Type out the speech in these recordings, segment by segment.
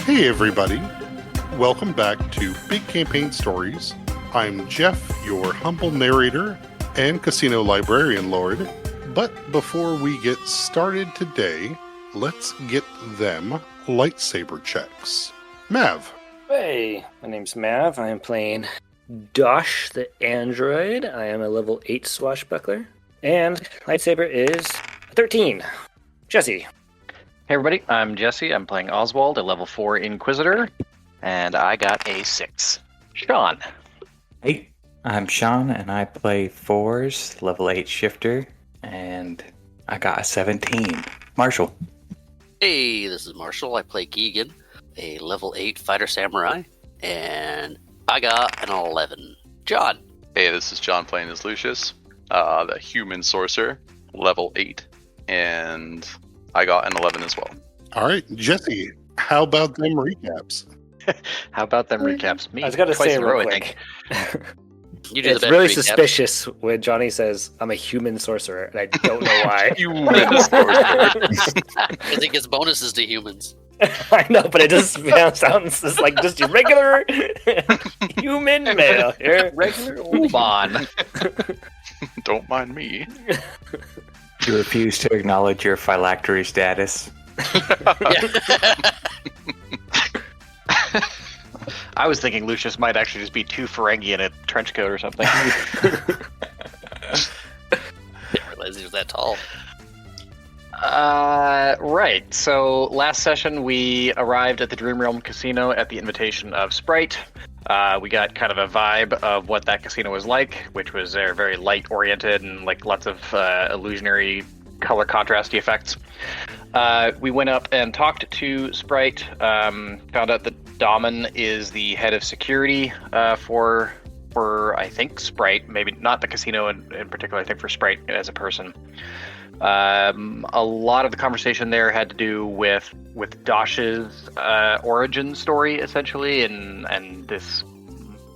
Hey everybody, welcome back to Big Campaign Stories. I'm Jeff, your humble narrator and casino librarian lord. But before we get started today, let's get them lightsaber checks. Mav. Hey, my name's Mav. I am playing Dosh the android. I am a level 8 swashbuckler. And lightsaber is 13. Jesse. Hey everybody, I'm Jesse. I'm playing Oswald, a level 4 Inquisitor, and I got a 6. Sean. Hey, I'm Sean, and I play 4s, level 8 Shifter, and I got a 17. Marshall. Hey, this is Marshall. I play Keegan, a level 8 Fighter Samurai, and I got an 11. John. Hey, this is John playing as Lucius, the human sorcerer, level 8, and I got an 11 as well. All right, Jesse, how about them recaps? How about them recaps? Me, I was going to twice say in a row, real I quick. think. You do It's the best really recap. suspicious when Johnny says, I'm a human sorcerer, and I don't know why. Human sorcerer. Because it gets bonuses to humans. I know, but it just sounds just like just your regular human male here. Regular Oban. Don't mind me. You refuse to acknowledge your phylactery status. I was thinking Lucius might actually just be too Ferengi in a trench coat or something. Didn't realize he was that tall. Right. So last session we arrived at the Dream Realm Casino at the invitation of Sprite. We got kind of a vibe of what that casino was like, which was very light-oriented and like lots of illusionary color contrasty effects. We went up and talked to Sprite, found out that Daman is the head of security for I think Sprite, maybe not the casino in particular, I think for Sprite as a person. A lot of the conversation there had to do with Dosh's origin story, essentially, and this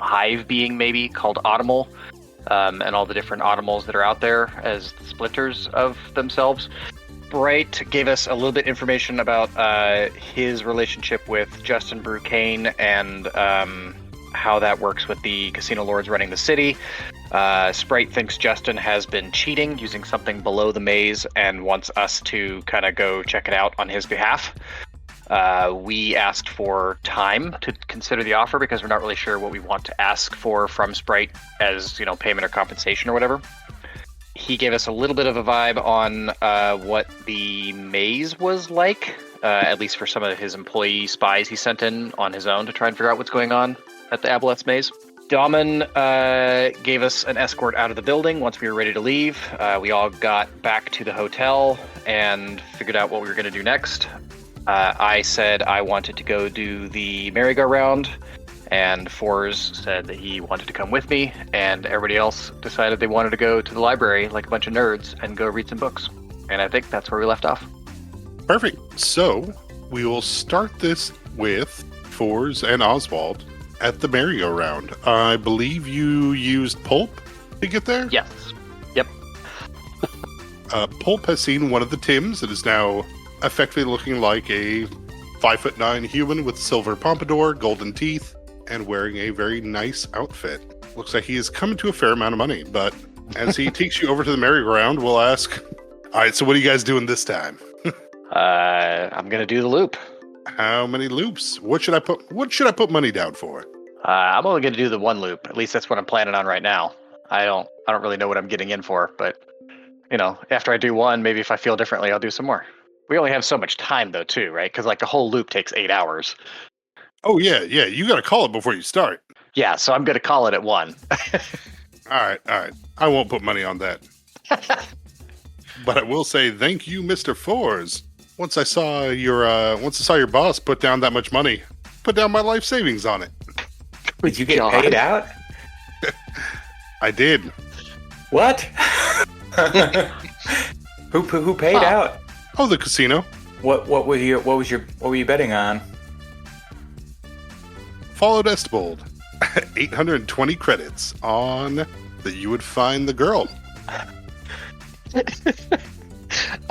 hive being maybe called Audimal, and all the different Autimals that are out there as splinters of themselves. Bright gave us a little bit information about his relationship with Justin Brucane and how that works with the casino lords running the city. Sprite thinks Justin has been cheating using something below the maze and wants us to kind of go check it out on his behalf. We asked for time to consider the offer because we're not really sure what we want to ask for from Sprite as, payment or compensation or whatever. He gave us a little bit of a vibe on what the maze was like, at least for some of his employee spies he sent in on his own to try and figure out what's going on at the Aboleth's maze. Daman gave us an escort out of the building once we were ready to leave. We all got back to the hotel and figured out what we were going to do next. I said I wanted to go do the merry-go-round, and Fours said that he wanted to come with me, and everybody else decided they wanted to go to the library like a bunch of nerds and go read some books. And I think that's where we left off. Perfect. So we will start this with Fours and Oswald at the merry-go-round. I believe you used Pulp to get there? Yes. Yep. Pulp has seen one of the Tims that is now effectively looking like a 5'9" human with silver pompadour, golden teeth, and wearing a very nice outfit. Looks like he is coming to a fair amount of money, but as he takes you over to the merry-go-round, we'll ask, all right, so what are you guys doing this time? I'm going to do the loop. How many loops? What should I put money down for? I'm only going to do the one loop. At least that's what I'm planning on right now. I don't really know what I'm getting in for, but after I do one, maybe if I feel differently, I'll do some more. We only have so much time though, too, right? Because the whole loop takes 8 hours. Oh yeah. You got to call it before you start. Yeah, so I'm going to call it at 1. All right. I won't put money on that. But I will say thank you, Mr. Fours. Once I saw your boss put down that much money, put down my life savings on it. Did you get paid out? I did. What? Who paid out? Oh, the casino. What were you betting on? Followed Estibold. 820 credits on that you would find the girl.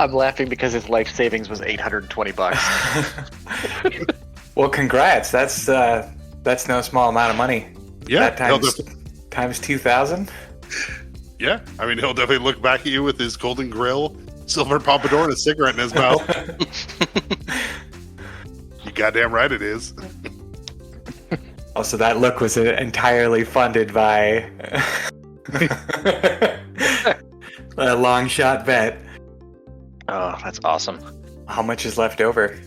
I'm laughing because his life savings was $820. Well, congrats. That's no small amount of money. Yeah, That times 2,000. yeah. I mean, he'll definitely look back at you with his golden grill, silver pompadour, and a cigarette in his mouth. You goddamn right it is. Also, that look was entirely funded by a long shot bet. Oh, that's awesome. How much is left over?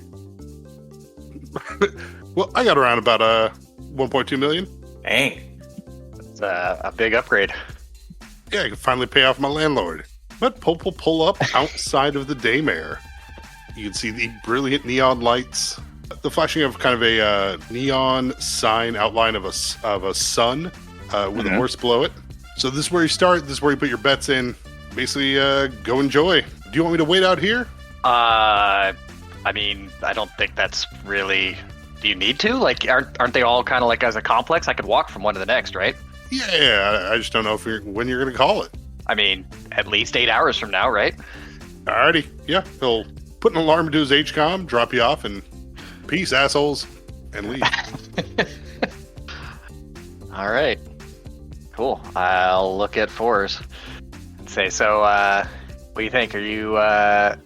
Well, I got around about 1.2 million. Dang. It's a big upgrade. Yeah, I can finally pay off my landlord. But Pope will pull up outside of the daymare. You can see the brilliant neon lights, the flashing of kind of a neon sign outline of a sun with a horse below it. So this is where you start. This is where you put your bets in. Basically, go enjoy. Do you want me to wait out here? I mean, I don't think that's really. Do you need to? Like, aren't they all kind of like as a complex? I could walk from one to the next, right? Yeah, I just don't know when you're going to call it. I mean, at least 8 hours from now, right? Alrighty, yeah. He'll put an alarm into his HCOM, drop you off, and peace, assholes, and leave. All right. Cool. I'll look at fours and say, so, what do you think? Are you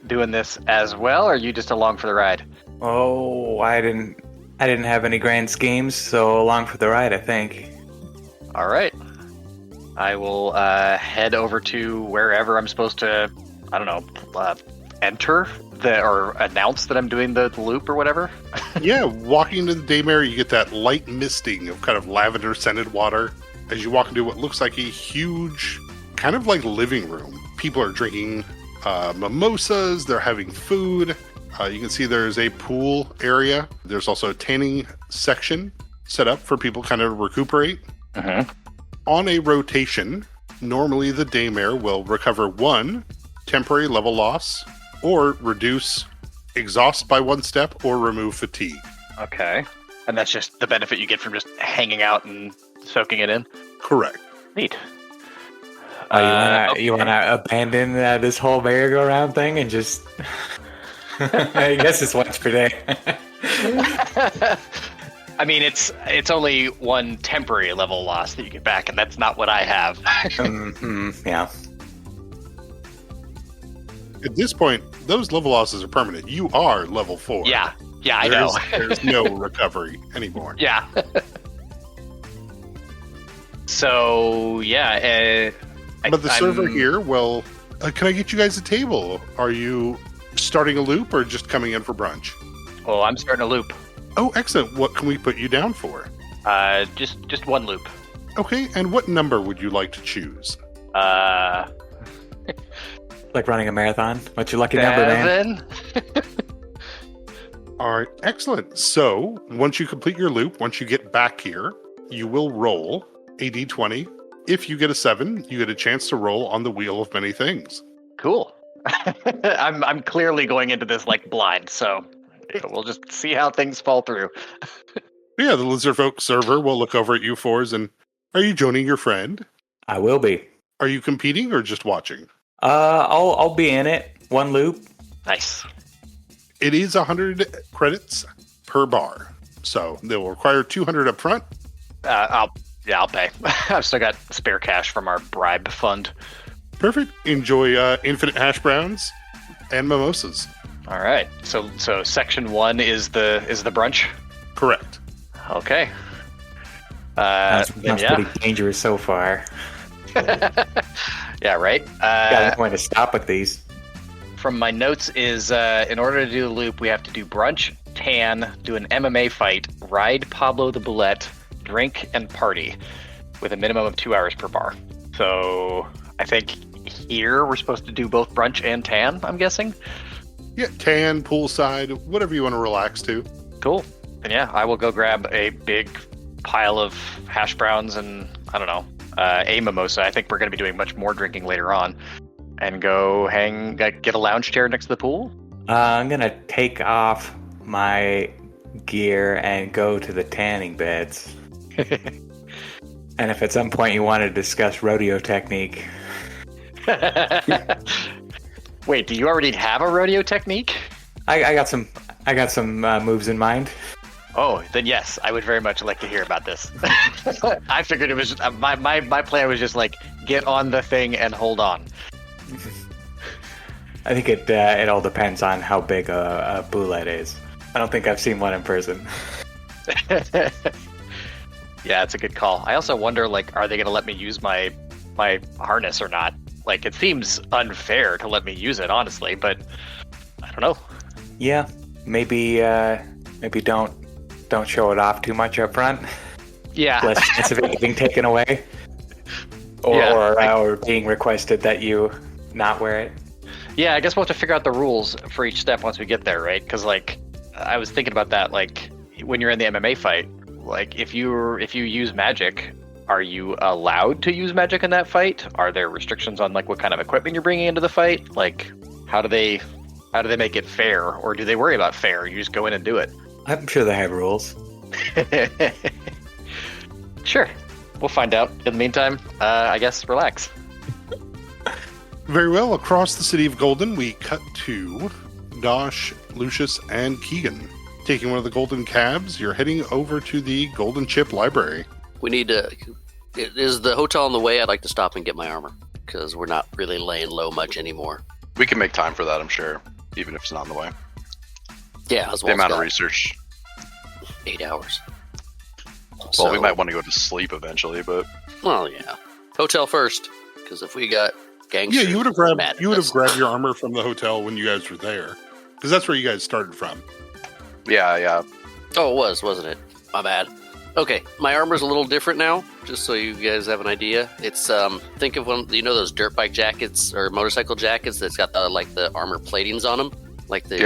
doing this as well, or are you just along for the ride? Oh, I didn't have any grand schemes, so along for the ride, I think. All right. I will head over to wherever I'm supposed to, I don't know, enter or announce that I'm doing the loop or whatever. Yeah, walking into the daymare, you get that light misting of kind of lavender scented water as you walk into what looks like a huge, kind of like living room. People are drinking mimosas, they're having food. You can see there's a pool area. There's also a tanning section set up for people kind of recuperate. On a rotation, normally the daymare will recover 1 temporary level loss, or reduce exhaust by 1 step, or remove fatigue. Okay. And that's just the benefit you get from just hanging out and soaking it in? Correct. Neat. You wanna abandon this whole merry-go-round thing and just... I guess it's once per day. I mean, it's only 1 temporary level loss that you get back, and that's not what I have. Yeah. At this point, those level losses are permanent. You are level 4. Yeah, I know. There's no recovery anymore. Yeah. So, yeah. But the server here, well, can I get you guys a table? Are you starting a loop or just coming in for brunch? Oh, I'm starting a loop. Oh, excellent. What can we put you down for? Just 1 loop. Okay, and what number would you like to choose? Like running a marathon. What's your lucky number, man? 7. All right, excellent. So once you complete your loop, once you get back here, you will roll a d20. If you get a 7, you get a chance to roll on the wheel of many things. Cool. I'm clearly going into this like blind, so we'll just see how things fall through. Yeah, the Lizard Folk server will look over at you fours and, are you joining your friend? I will be. Are you competing or just watching? I'll be in it. 1 loop. Nice. It is 100 credits per bar, so they will require 200 up front. I'll pay. I've still got spare cash from our bribe fund. Perfect. Enjoy infinite hash browns and mimosas. All right. So section 1 is the brunch. Correct. Okay. That's yeah. pretty dangerous so far. Yeah. Right. Got a point to stop with these. From my notes is in order to do the loop, we have to do brunch, tan, do an MMA fight, ride Pablo the Boulette, drink, and party with a minimum of 2 hours per bar. So I think here we're supposed to do both brunch and tan, I'm guessing. Yeah, tan, poolside, whatever you want to relax to. Cool. And yeah, I will go grab a big pile of hash browns and, I don't know, a mimosa. I think we're going to be doing much more drinking later on. And go get a lounge chair next to the pool? I'm going to take off my gear and go to the tanning beds. And if at some point you want to discuss rodeo technique. Wait, do you already have a rodeo technique? I got some moves in mind. Oh, then yes, I would very much like to hear about this. I figured it was my plan was just like get on the thing and hold on. I think it all depends on how big a boulette is. I don't think I've seen one in person. Yeah, it's a good call. I also wonder, like, are they going to let me use my harness or not? Like, it seems unfair to let me use it, honestly, but I don't know. Yeah, maybe don't show it off too much up front. Yeah. Less chance of it being taken away, or being requested that you not wear it. Yeah, I guess we'll have to figure out the rules for each step once we get there, right? Because, like, I was thinking about that, like, when you're in the MMA fight, like, if you use magic, are you allowed to use magic in that fight? Are there restrictions on, like, what kind of equipment you're bringing into the fight? Like, how do they make it fair, or do they worry about fair? You just go in and do it. I'm sure they have rules. Sure, we'll find out. In the meantime, I guess relax. Very well. Across the city of Golden, we cut to Dosh, Lucius, and Keegan. Taking one of the Golden cabs, you're heading over to the Golden Chip Library. We need to... Is the hotel on the way? I'd like to stop and get my armor, because we're not really laying low much anymore. We can make time for that, I'm sure, even if it's not on the way. Yeah, as well. The amount of research. 8 hours. Well, we might want to go to sleep eventually, but... Well, yeah. Hotel first, because if we got gangsters... Yeah, you would have grabbed your armor from the hotel when you guys were there, because that's where you guys started from. Yeah. Oh, it was, wasn't it? My bad. Okay, my armor's a little different now, just so you guys have an idea. It's, think of one, you know those dirt bike jackets or motorcycle jackets that's got the armor platings on them? Like the,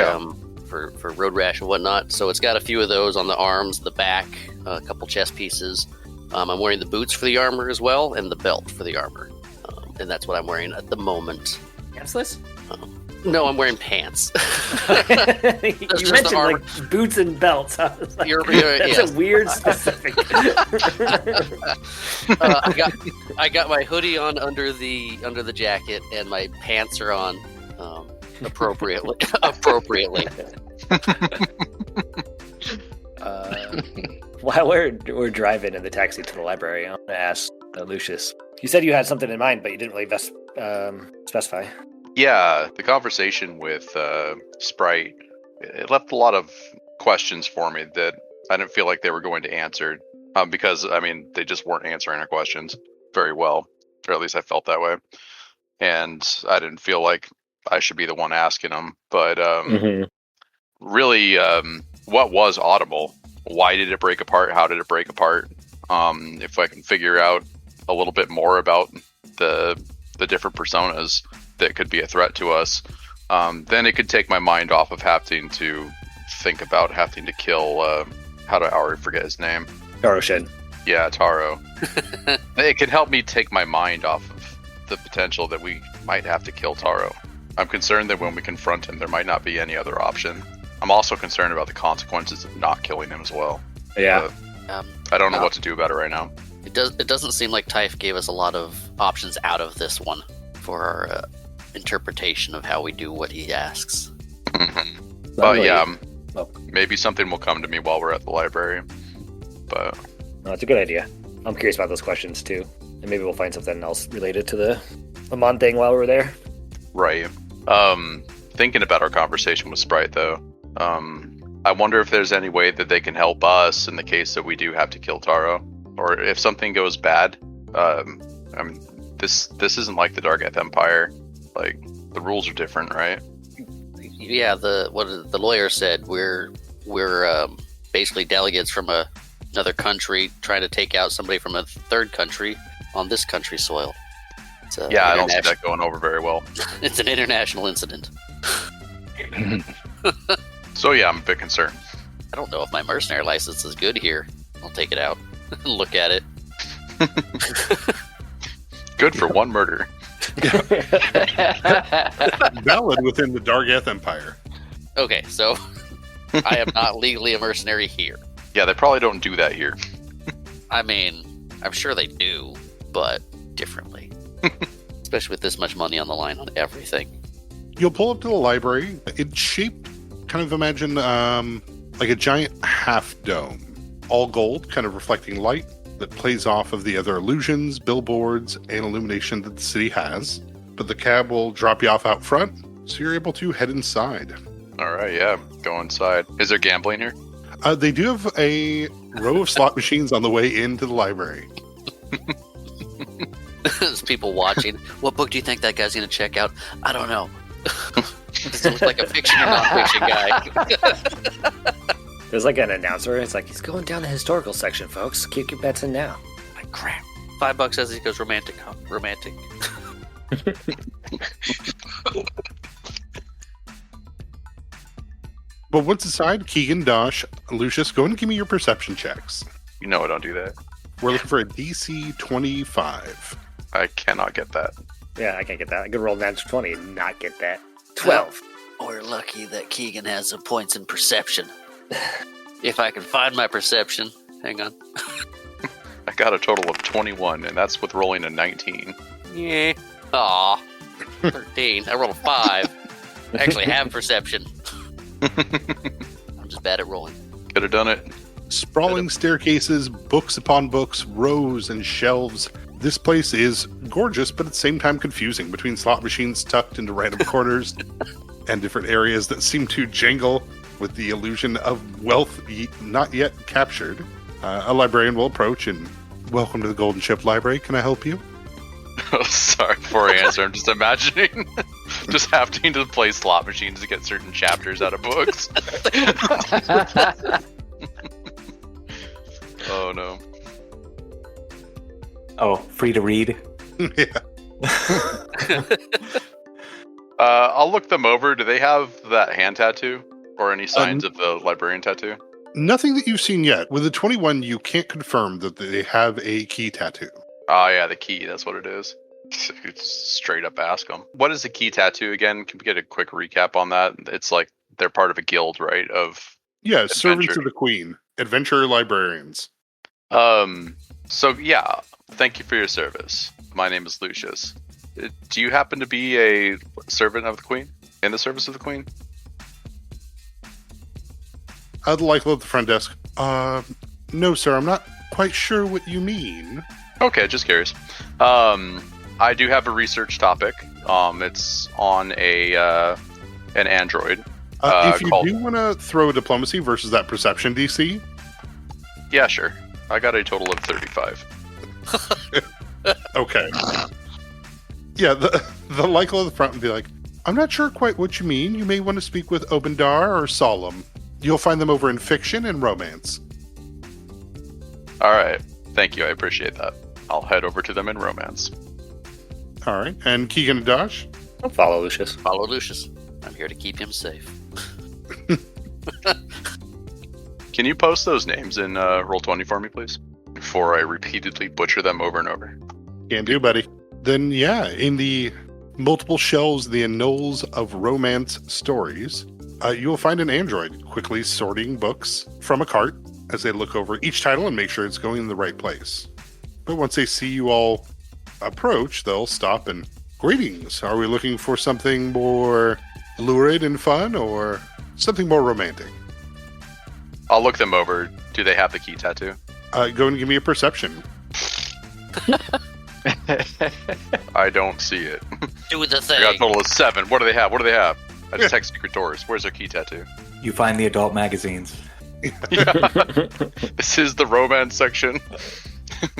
for road rash and whatnot. So it's got a few of those on the arms, the back, a couple chest pieces. I'm wearing the boots for the armor as well, and the belt for the armor. And that's what I'm wearing at the moment. Pantsless? No, I'm wearing pants. You mentioned like boots and belts. I was like, that's a weird specific. I got my hoodie on under the jacket, and my pants are on appropriately. While we're driving in the taxi to the library, I want to ask Lucius. You said you had something in mind, but you didn't really specify. Yeah, the conversation with Sprite, it left a lot of questions for me that I didn't feel like they were going to answer, because, I mean, they just weren't answering our questions very well, or at least I felt that way. And I didn't feel like I should be the one asking them. But really, what was Audible? Why did it break apart? How did it break apart? If I can figure out a little bit more about the different personas that could be a threat to us, then it could take my mind off of having to think about having to kill, how do I already forget his name? Taro Shin. Yeah, Taro. It could help me take my mind off of the potential that we might have to kill Taro. I'm concerned that when we confront him, there might not be any other option. I'm also concerned about the consequences of not killing him as well. Yeah. I don't know what to do about it right now. It doesn't seem like Typh gave us a lot of options out of this one for our interpretation of how we do what he asks. But yeah, maybe something will come to me while we're at the library. But no, it's a good idea. I'm curious about those questions too, and maybe we'll find something else related to the Amon thing while we're there. Right. Thinking about our conversation with Sprite, though, I wonder if there's any way that they can help us in the case that we do have to kill Taro, or if something goes bad. I mean, this isn't like the Dargeth Empire. Like, the rules are different, right? Yeah, what the lawyer said, we're basically delegates from another country trying to take out somebody from a third country on this country's soil. Yeah, I don't see that going over very well. It's an international incident. So yeah, I'm a bit concerned. I don't know if my mercenary license is good here. I'll take it out and look at it. Good for one murder. Valid within the Dargeth Empire. Okay, so I am not legally a mercenary here. Yeah, they probably don't do that here. I mean, I'm sure they do, but differently. Especially with this much money on the line on everything. You'll pull up to the library. It's shaped, kind of imagine like a giant half dome, all gold, kind of reflecting light that plays off of the other illusions, billboards, and illumination that the city has. But the cab will drop you off out front, so you're able to head inside. All right, yeah, go inside. Is there gambling here? They do have a row of slot machines on the way into the library. There's people watching. What book do you think that guy's going to check out? I don't know. Does it look like a fiction or non-fiction guy? There's like an announcer. It's like, he's going down the historical section, folks. Keep your bets in now. Like, crap. $5 as he goes romantic, huh? Romantic. But once inside, Keegan, Dosh, Lucius, go and give me your perception checks. You know I don't do that. We're looking for a DC 25. I cannot get that. Yeah, I can't get that. I could roll natural 20 and not get that. 12. We're lucky that Keegan has some points in perception. If I can find my perception. Hang on. I got a total of 21, and that's with rolling a 19. Yeah. Aw. 13. I rolled a 5. I actually have perception. I'm just bad at rolling. Could have done it. Sprawling staircases, books upon books, rows and shelves. This place is gorgeous, but at the same time confusing, between slot machines tucked into random corners and different areas that seem to jangle with the illusion of wealth not yet captured. A librarian will approach and, welcome to the Golden Ship Library. Can I help you? Oh, sorry, before I answer, I'm just imagining just having to play slot machines to get certain chapters out of books. Oh, no. Oh, free to read. Yeah. I'll look them over. Do they have that hand tattoo? Or any signs of the librarian tattoo? Nothing that you've seen yet. With the 21, you can't confirm that they have a key tattoo. Oh, yeah, the key. That's what it is. Straight up ask them. What is the key tattoo again? Can we get a quick recap on that? It's like they're part of a guild, right? Of Yeah, servants of the Queen. Adventurer librarians. So, yeah, thank you for your service. My name is Lucius. Do you happen to be a servant of the Queen? In the service of the Queen? I'd like at the front desk. No, sir, I'm not quite sure what you mean. Okay, just curious. I do have a research topic. It's on an android. If you called... do want to throw a diplomacy versus that perception DC, Yeah, sure. I got a total of 35. okay. Yeah, the Lycal at the front would be like, I'm not sure quite what you mean. You may want to speak with Obendar or Solemn. You'll find them over in fiction and romance. All right. Thank you. I appreciate that. I'll head over to them in romance. All right. And Keegan and Dosh? I'll follow Lucius. Follow Lucius. I'm here to keep him safe. Can you post those names in Roll20 for me, please? Before I repeatedly butcher them over and over. Can do, buddy. Then, yeah, in the multiple shelves, the annals of romance stories, you will find an android quickly sorting books from a cart as they look over each title and make sure it's going in the right place. But once they see you all approach, they'll stop and, greetings. Are we looking for something more lurid and fun or something more romantic? I'll look them over. Do they have the key tattoo? Go and give me a perception. I don't see it. Do the thing. I got a total of 7. What do they have? What do they have? I detect secret doors. Where's their key tattoo? You find the adult magazines. Yeah. This is the romance section.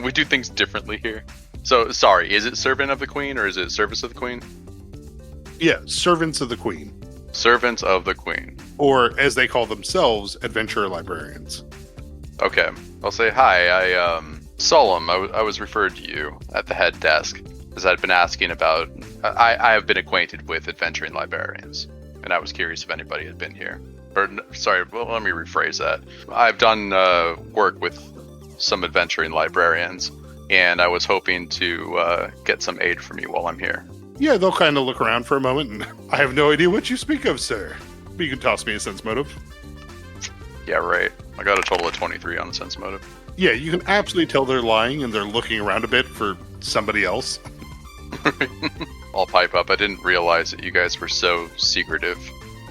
We do things differently here. So, sorry, is it servant of the Queen or is it service of the Queen? Yeah, servants of the Queen. Servants of the Queen. Or, as they call themselves, adventurer librarians. Okay. I'll say, hi, Solemn, I was referred to you at the head desk, as I'd been asking about... I have been acquainted with adventuring librarians, and I was curious if anybody had been here. Or, sorry, well, let me rephrase that. I've done work with some adventuring librarians, and I was hoping to get some aid from you while I'm here. Yeah, they'll kind of look around for a moment, and I have no idea what you speak of, sir. But you can toss me a sense motive. Yeah, right. I got a total of 23 on the sense motive. Yeah, you can absolutely tell they're lying, and they're looking around a bit for somebody else. I'll pipe up. I didn't realize that you guys were so secretive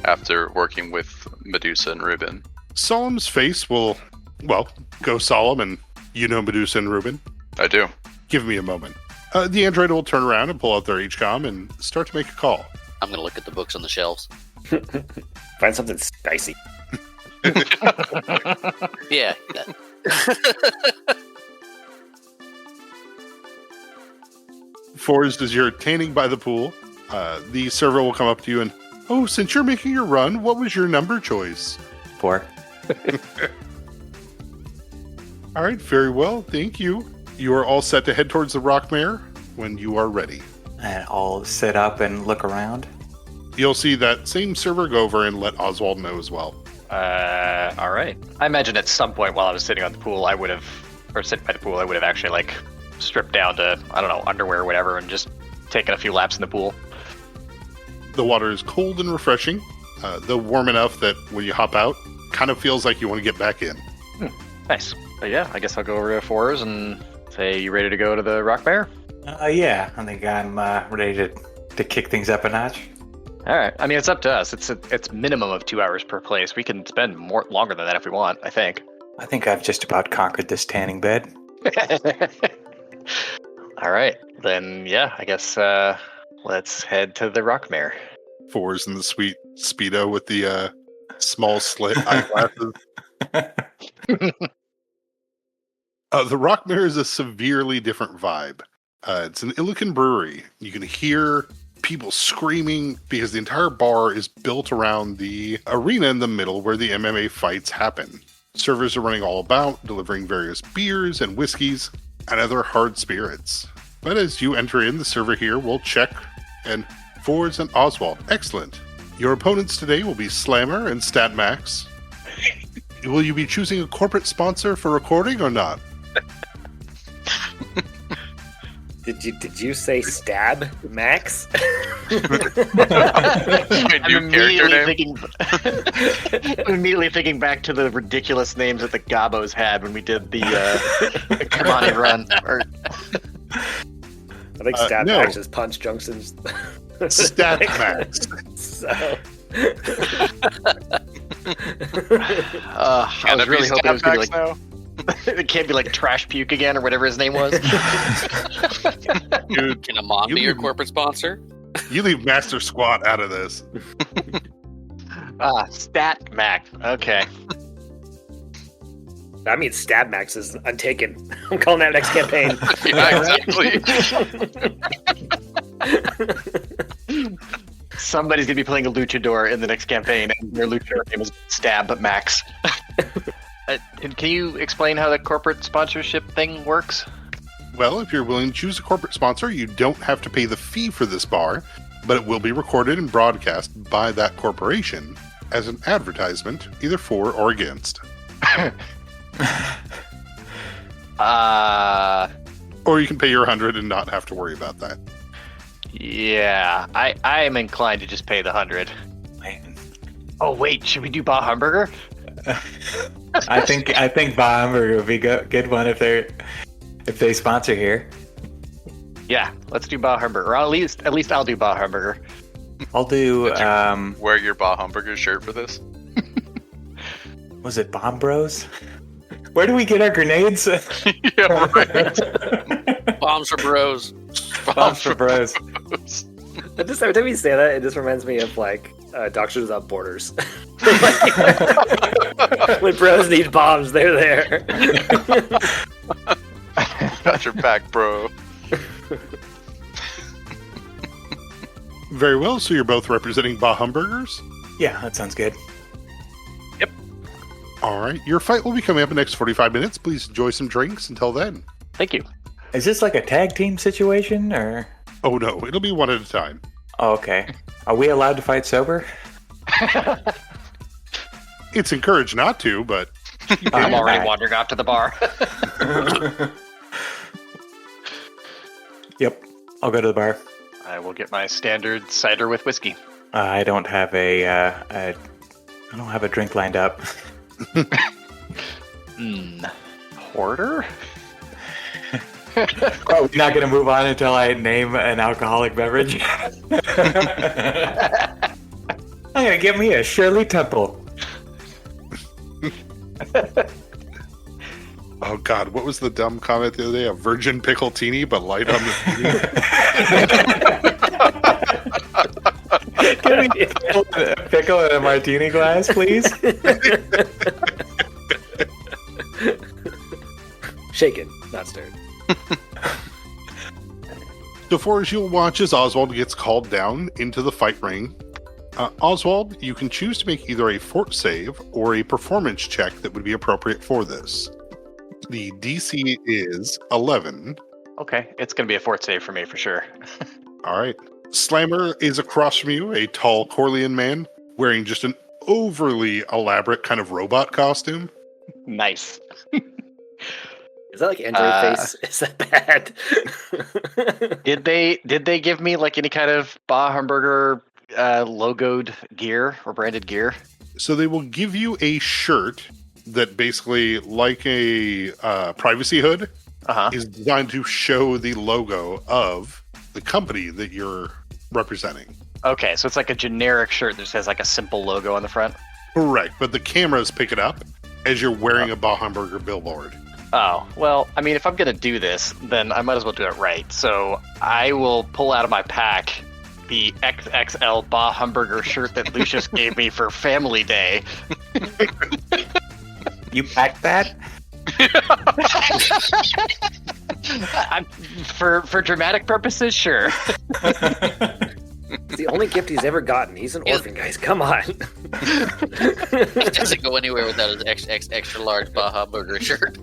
after working with Medusa and Ribbon. Solemn's face will, go solemn, and you know Medusa and Ruben. I do. Give me a moment. The android will turn around and pull out their HCOM and start to make a call. I'm going to look at the books on the shelves. Find something spicy. Yeah. Forrest, as you're tanning by the pool, the server will come up to you and, since you're making your run, what was your number choice? 4. All right, very well, thank you. You are all set to head towards the Rockmare when you are ready. And I'll sit up and look around. You'll see that same server go over and let Oswald know as well. All right. I imagine at some point while I was sitting on the pool, sitting by the pool, I would have actually like stripped down to, I don't know, underwear or whatever, and just taken a few laps in the pool. The water is cold and refreshing, though warm enough that when you hop out, kind of feels like you want to get back in. Nice. But yeah, I guess I'll go over to Fours and say, you ready to go to the Rock Bear? Yeah, I think I'm ready to kick things up a notch. All right. I mean, it's up to us. It's minimum of 2 hours per place. We can spend longer than that if we want, I think. I think I've just about conquered this tanning bed. All right. Then, yeah, I guess let's head to the Rockmare. Fours in the sweet Speedo with the small slit eyeglasses. The Rockmare is a severely different vibe. It's an Illican brewery. You can hear people screaming because the entire bar is built around the arena in the middle where the MMA fights happen. Servers are running all about, delivering various beers and whiskeys and other hard spirits. But as you enter in, the server here will check, and Forwards and Oswald, excellent. Your opponents today will be Slammer and StatMax. Will you be choosing a corporate sponsor for recording or not? Did you say Stab Max? My new character name. I'm immediately thinking back to the ridiculous names that the Gabos had when we did the Kamani run. I think Stab no. Max is Punch Junkson's. Stat Max. So. I was really hoping it was going to be like. now? It can't be like Trash Puke again or whatever his name was. Dude, Can a mom You be your leave- corporate sponsor? you leave Master Squat out of this. Stat Mac. Okay. I mean, Stab Max is Untaken. I'm calling that next campaign. Yeah, exactly. Somebody's going to be playing a luchador in the next campaign, and their luchador name is Stab Max. Can you explain how the corporate sponsorship thing works? Well, if you're willing to choose a corporate sponsor, you don't have to pay the fee for this bar, but it will be recorded and broadcast by that corporation as an advertisement, either for or against. Or you can pay your 100 and not have to worry about that. Yeah, I am inclined to just pay the 100. Man. Oh wait, should we do Bah Hamburger? I think Bahamburger would be a good one if they sponsor here. Yeah, let's do Bah Hamburger. Or at least I'll do Bah Hamburger. I'll do Wear your Bah Hamburger shirt for this. was it Bomb Bros? Where do we get our grenades? Yeah, right. Bombs for bros. Bombs for bros. Every time you say that, it just reminds me of like Doctors Without Borders. When bros need bombs, they're there. Got your back, bro. Very well, so you're both representing Bah Hamburgers? Yeah, that sounds good. All right, your fight will be coming up in the next 45 minutes. Please enjoy some drinks until then. Thank you. Is this like a tag team situation or? Oh no, it'll be one at a time. Oh, okay. Are we allowed to fight sober? It's encouraged not to, but I'm already Alright. wandering off to the bar. Yep. I'll go to the bar. I will get my standard cider with whiskey. I don't have I don't have a drink lined up. Hoarder? Oh, we're not gonna move on until I name an alcoholic beverage. I'm gonna get me a Shirley Temple. Oh God, what was the dumb comment the other day? A virgin pickletini, but light on the Give me a pickle in a martini glass, please. Shaken, not stirred. So Forrest, you'll watch as Oswald gets called down into the fight ring. Oswald, you can choose to make either a fort save or a performance check that would be appropriate for this. The DC is 11. Okay, it's going to be a fort save for me for sure. All right. Slammer is across from you, a tall Corlean man wearing just an overly elaborate kind of robot costume. Nice. Is that like Android face? Is that bad? Did they give me like any kind of Bah Hamburger logoed gear or branded gear? So they will give you a shirt that basically, like a privacy hood, is designed to show the logo of the company that you're representing. Okay, so it's like a generic shirt that just has like a simple logo on the front. Correct, but the cameras pick it up as you're wearing a Bah Hamburger billboard. Oh, well, I mean, if I'm going to do this, then I might as well do it right. So I will pull out of my pack the XXL Bah Hamburger shirt that Lucius gave me for Family Day. You packed that? For dramatic purposes, sure. It's the only gift he's ever gotten. He's an orphan, guys. Come on. He doesn't go anywhere without his extra large Baja Burger shirt.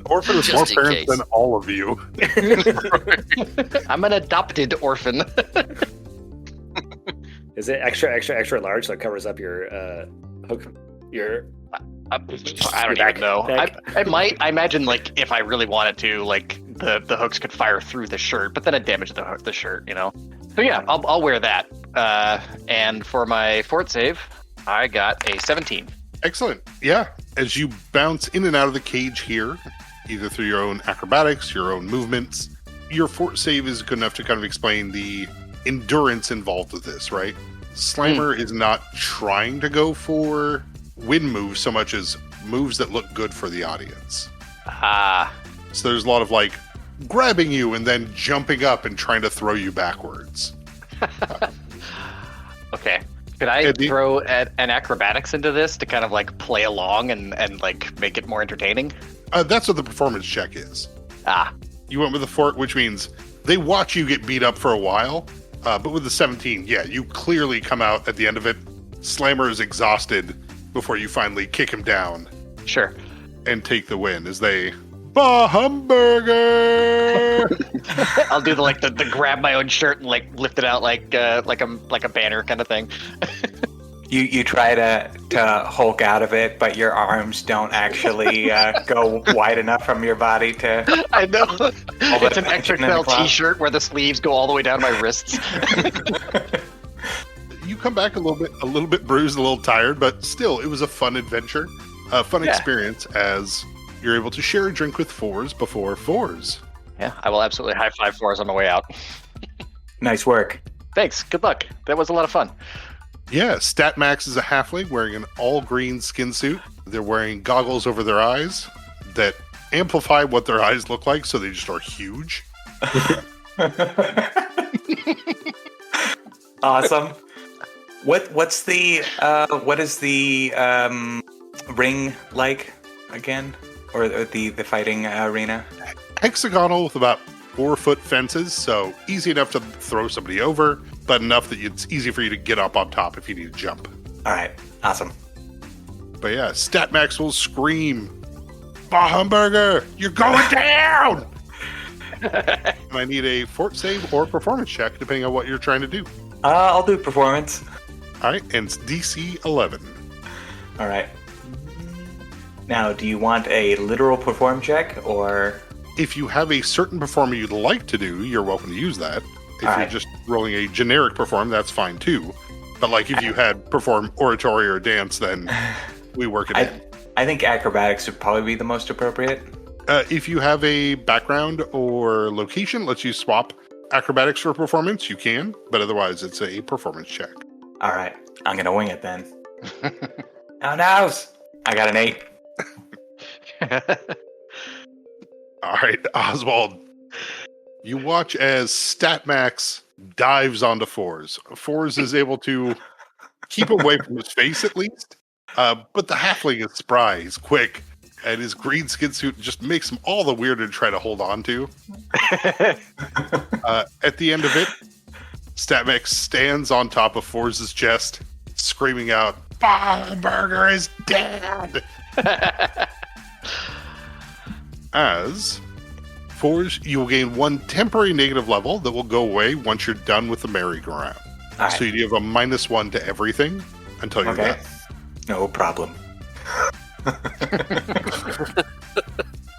Orphan has more Just in parents case. than all of you. I'm an adopted orphan. Is it extra large so it covers up your hook? Your I don't even know. I might. I imagine, like, if I really wanted to, like, the hooks could fire through the shirt, but then I'd damage the shirt, you know? So yeah, I'll wear that. And for my fort save, I got a 17. Excellent. Yeah. As you bounce in and out of the cage here, either through your own acrobatics, your own movements, your fort save is good enough to kind of explain the endurance involved with this, right? Slammer is not trying to go for win moves so much as moves that look good for the audience. So there's a lot of like grabbing you and then jumping up and trying to throw you backwards. Okay. Could I throw an acrobatics into this to kind of like play along and like make it more entertaining? That's what the performance check is. Ah. You went with the fort, which means they watch you get beat up for a while. But with the 17, yeah, you clearly come out at the end of it. Slammer is exhausted before you finally kick him down. Sure. And take the win as they Bah Hamburger. I'll do the grab my own shirt and like lift it out like a banner kind of thing. You try to Hulk out of it, but your arms don't actually go wide enough from your body to. I know. It's an XXL T-shirt where the sleeves go all the way down to my wrists. You come back a little bit bruised, a little tired, but still, it was a fun adventure, a fun experience as you're able to share a drink with fours before fours. Yeah, I will absolutely high five fours on my way out. Nice work. Thanks. Good luck. That was a lot of fun. Yeah, Stat Max is a halfling wearing an all-green skin suit. They're wearing goggles over their eyes that amplify what their eyes look like, so they just are huge. Awesome. What is the ring like again, or the fighting arena? Hexagonal with about 4-foot fences, so easy enough to throw somebody over, but enough that it's easy for you to get up on top if you need to jump. All right, awesome. But yeah, Stat Max will scream, "Bah Hamburger, you're going down!" And I need a fort save or performance check, depending on what you're trying to do. I'll do performance. All right, and it's DC 11. All right. Now, do you want a literal perform check, or... If you have a certain performer you'd like to do, you're welcome to use that. If All you're right. just rolling a generic perform, that's fine too. But like if you had perform oratory or dance, then we work it in. I think acrobatics would probably be the most appropriate. If you have a background or location, lets you swap acrobatics for performance, you can. But otherwise, it's a performance check. All right, I'm going to wing it then. Oh no! I got an 8. All right, Oswald. You watch as StatMax dives onto Fours. Fours is able to keep away from his face at least, but the halfling is spry. He's quick, and his green skin suit just makes him all the weirder to try to hold on to. At the end of it, StatMax stands on top of Fours' chest, screaming out, "Fireburger is dead!" As Fours, you will gain 1 temporary negative level that will go away once you're done with the merry-go-round. All So right. you have a -1 to everything until you're Okay. done. No problem.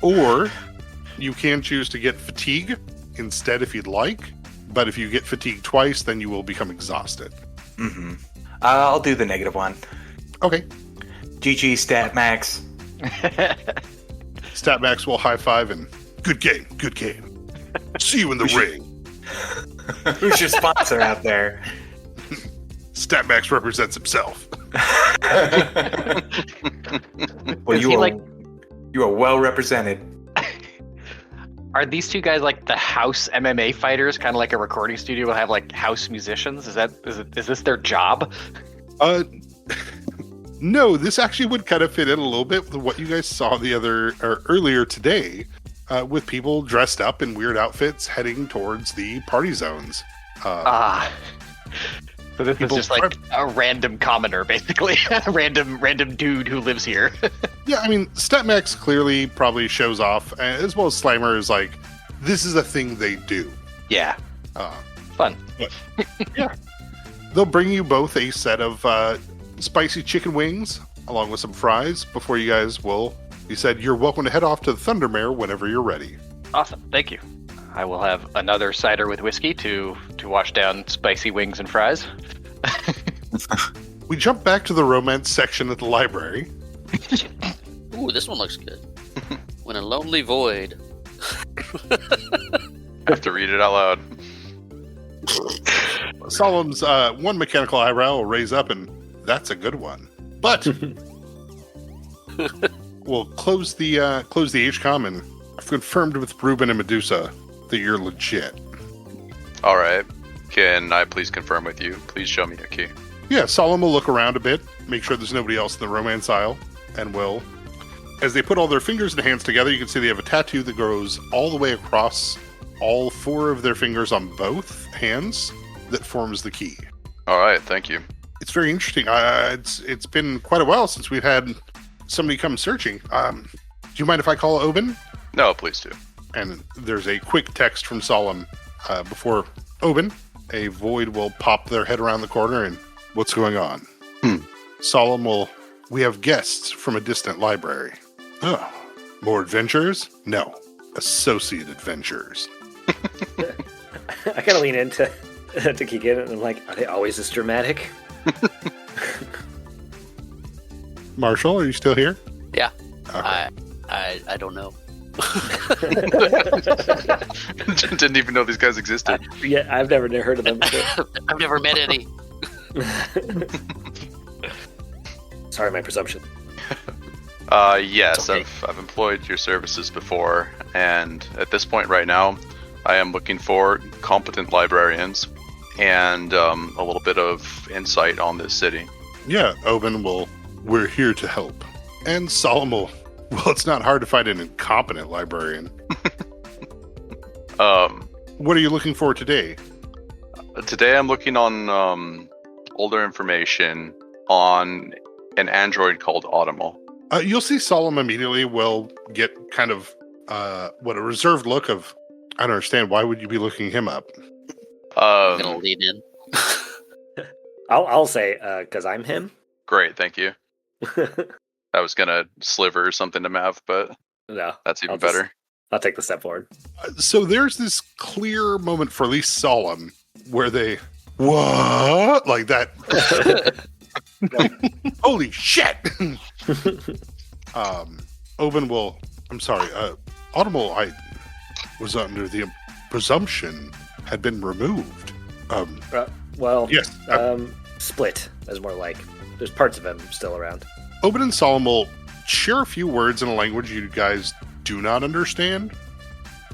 Or you can choose to get fatigue instead if you'd like. But if you get fatigue twice, then you will become exhausted. Mm-hmm. I'll do the -1. Okay. GG Stat Max. StatMax will high five and good game, good game. See you in the ring. Who's your sponsor out there? StatMax represents himself. Well, Is he you are well represented. Are these two guys like the house MMA fighters? Kind of like a recording studio will have like house musicians. Is this their job? No, this actually would kind of fit in a little bit with what you guys saw earlier today, with people dressed up in weird outfits heading towards the party zones. So this is people- just like a random commoner, basically, a random dude who lives here. Yeah, I mean, StatMax clearly probably shows off, as well as Slimer is like, this is a thing they do. Yeah, Uh, fun. They'll bring you both a set of spicy chicken wings along with some fries before you guys you said you're welcome to head off to the Thundermare whenever you're ready. Awesome, thank you. I will have another cider with whiskey to wash down spicy wings and fries. We jump back to the romance section at the library. Ooh, this one looks good. When a lonely void. I have to read it out loud. Solemn's one mechanical eyebrow will raise up, and that's a good one. But we'll close the HCOM, and I've confirmed with Ruben and Medusa that you're legit. All right. Can I please confirm with you? Please show me a key. Yeah, Solemn will look around a bit, make sure there's nobody else in the romance aisle, and will. As they put all their fingers and hands together, you can see they have a tattoo that goes all the way across all 4 of their fingers on both hands that forms the key. All right. Thank you. It's very interesting. It's been quite a while since we've had somebody come searching. Do you mind if I call Oben? No, please do. And there's a quick text from Solemn before Oben. A void will pop their head around the corner and what's going on? Solemn will, we have guests from a distant library. Oh, more adventures? No, associate adventures. I kind of lean into to Keegan, and I'm like, are they always this dramatic? Marshall, are you still here? Yeah. Okay. I don't know. Didn't even know these guys existed. Yeah, I've never heard of them before. I've never met any. Sorry, my presumption. Yes, Okay. I've employed your services before, and at this point right now, I am looking for competent librarians and a little bit of insight on this city. Yeah, Oben will, we're here to help. And Solemn will, well, it's not hard to find an incompetent librarian. What are you looking for today? Today I'm looking on older information on an android called Automol. You'll see Solemn immediately will get kind of, a reserved look of, I don't understand, why would you be looking him up? I'm gonna lean in. I'll say because I'm him. Great, thank you. I was gonna sliver something to Mav, but No, that's even I'll just- better. I'll take the step forward. So there's this clear moment for at least Solemn where they, what? Like that. Holy shit! Oben will, I'm sorry, Audible, I was under the presumption had been removed. Well, Yes. split is more like. There's parts of him still around. Obin and Solemn will share a few words in a language you guys do not understand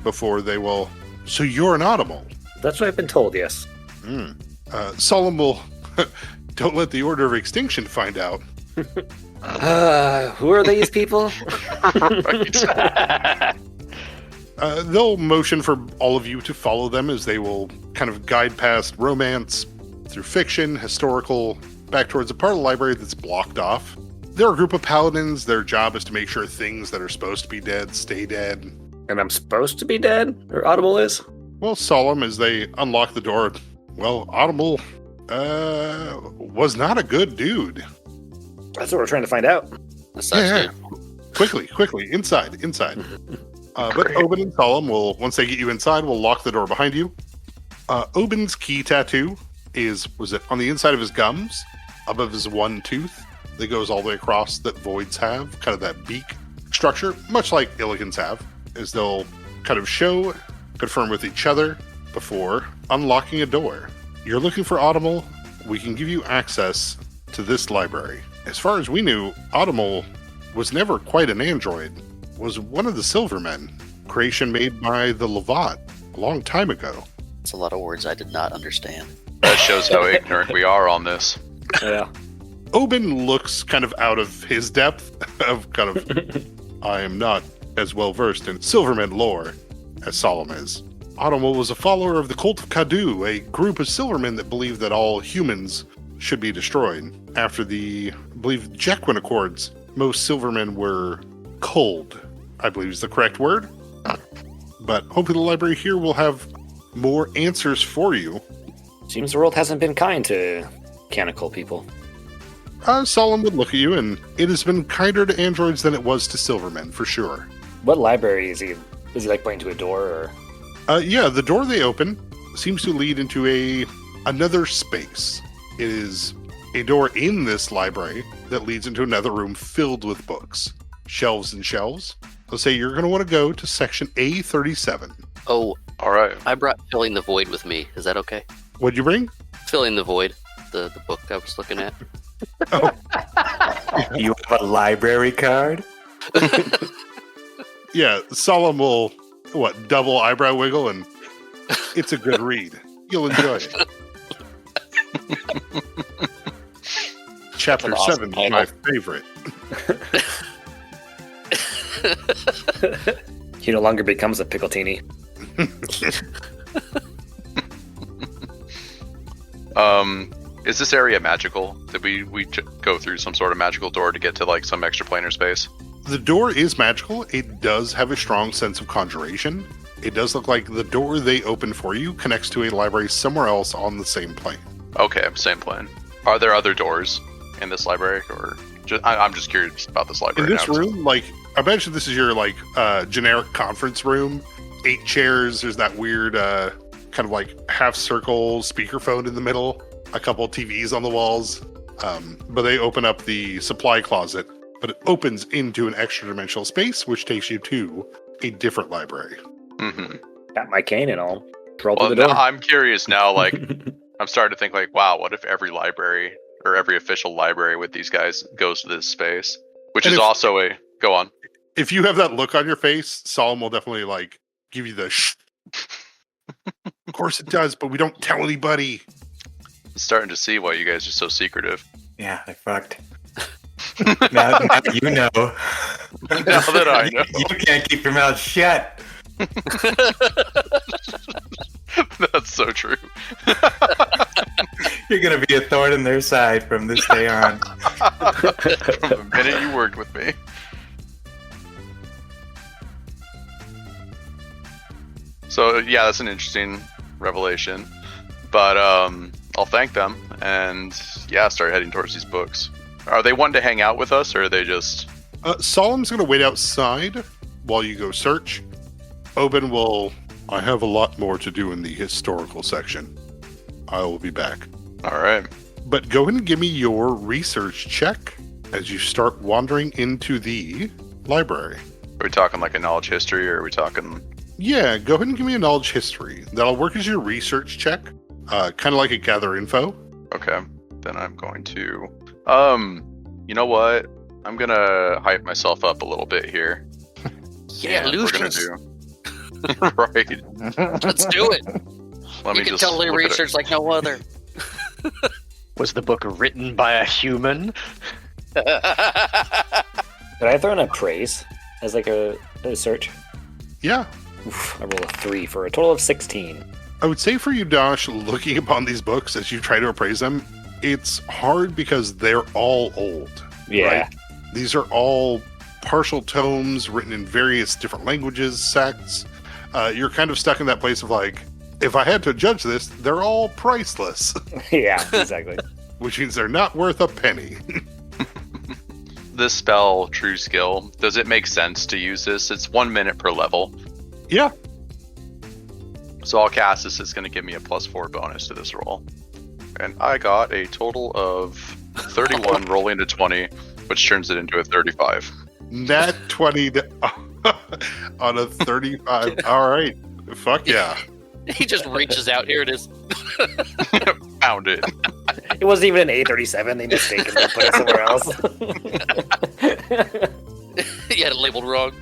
before they will. So you're an audible. That's what I've been told, yes. Solemn will. Don't let the Order of Extinction find out. Who are these people? They'll motion for all of you to follow them as they will kind of guide past romance, through fiction, historical, back towards a part of the library that's blocked off. They're a group of paladins. Their job is to make sure things that are supposed to be dead stay dead. And I'm supposed to be dead? Or Audible is? Well, Solemn, as they unlock the door, well, Audible was not a good dude. That's what we're trying to find out. That sucks, dude. Quickly, inside. But Obin and Solemn will, once they get you inside, will lock the door behind you. Obin's key tattoo was it on the inside of his gums, above his one tooth, that goes all the way across that voids have, kind of that beak structure, much like Illigans have, as they'll kind of confirm with each other before unlocking a door. You're looking for Audible, we can give you access to this library. As far as we knew, Audible was never quite an android, was one of the Silvermen, creation made by the Levat a long time ago. It's a lot of words I did not understand. That shows how ignorant we are on this. Yeah. Obin looks kind of out of his depth of kind of, I am not as well versed in Silverman lore as Solemn is. Audible was a follower of the Cult of Kadu, a group of Silvermen that believed that all humans should be destroyed. After the, I believe, Jequin Accords, most Silvermen were cold, I believe is the correct word. But hopefully the library here will have more answers for you. Seems the world hasn't been kind to mechanical people. Solemn would look at you, and it has been kinder to androids than it was to Silvermen, for sure. What library is he? Is he like pointing to a door, or? Yeah, the door they open seems to lead into another space. It is a door in this library that leads into another room filled with books. Shelves and shelves. Let's say you're going to want to go to section A37. Oh, All right. I brought Filling the Void with me. Is that okay? What'd you bring? Filling the Void, the book I was looking at. Oh, You have a library card? yeah, Solemn will, double eyebrow wiggle, and it's a good read. You'll enjoy it. Chapter That's an 7 awesome is my favorite. He no longer becomes a Pickletini. Is this area magical? Did we go through some sort of magical door to get to like some extra planar space? The door is magical. It does have a strong sense of conjuration. It does look like the door they open for you connects to a library somewhere else on the same plane. Okay, same plane. Are there other doors in this library, or I'm just curious about this library? In this now. room, I bet you this is your generic conference room. 8 chairs. There's that weird kind of like half circle speakerphone in the middle. A couple TVs on the walls. But they open up the supply closet, but it opens into an extra dimensional space, which takes you to a different library. Mm-hmm. Got my cane and all. Roll Well, through the door. I'm curious now. Like, I'm starting to think like, wow, what if every library or every official library with these guys goes to this space, which is also a go on. If you have that look on your face, Solemn will definitely give you the shh. Of course it does, but we don't tell anybody. I'm starting to see why you guys are so secretive. Yeah, they fucked. now that you know. Now that I know. You can't keep your mouth shut. That's so true. You're going to be a thorn in their side from this day on. From the minute you worked with me. So yeah, that's an interesting revelation. But I'll thank them and yeah, start heading towards these books. Are they wanting to hang out with us, or are they just... Solemn's going to wait outside while you go search. Obin will... I have a lot more to do in the historical section. I will be back. All right. But go ahead and give me your research check as you start wandering into the library. Are we talking like a knowledge history, or are we talking... Yeah, go ahead and give me a knowledge history. That'll work as your research check. Kind of like a gather info. Okay. Then I'm going to... you know what? I'm gonna hype myself up a little bit here. Yeah, And we're gonna Lucius. do right. Let's do it. Let You me can just totally look at it. research like no other. Was the book written by a human? Could I throw in a praise as like a search? Yeah. Oof, I roll a 3 for a total of 16. I would say for you, Dosh, looking upon these books as you try to appraise them, it's hard because they're all old. Yeah. Right? These are all partial tomes written in various different languages, sects. You're kind of stuck in that place of like, if I had to judge this, they're all priceless, Yeah, exactly. which means they're not worth a penny. This spell, True Skill, does it make sense to use this? It's 1 minute per level. Yeah. So I'll cast this. It's going to give me a +4 bonus to this roll. And I got a total of 31 rolling to 20, which turns it into a 35. Nat 20 on a 35. All right. Fuck yeah. He just reaches out. Here it is. Found it. It wasn't even an A37. They mistakenly put it somewhere else. He had it labeled wrong.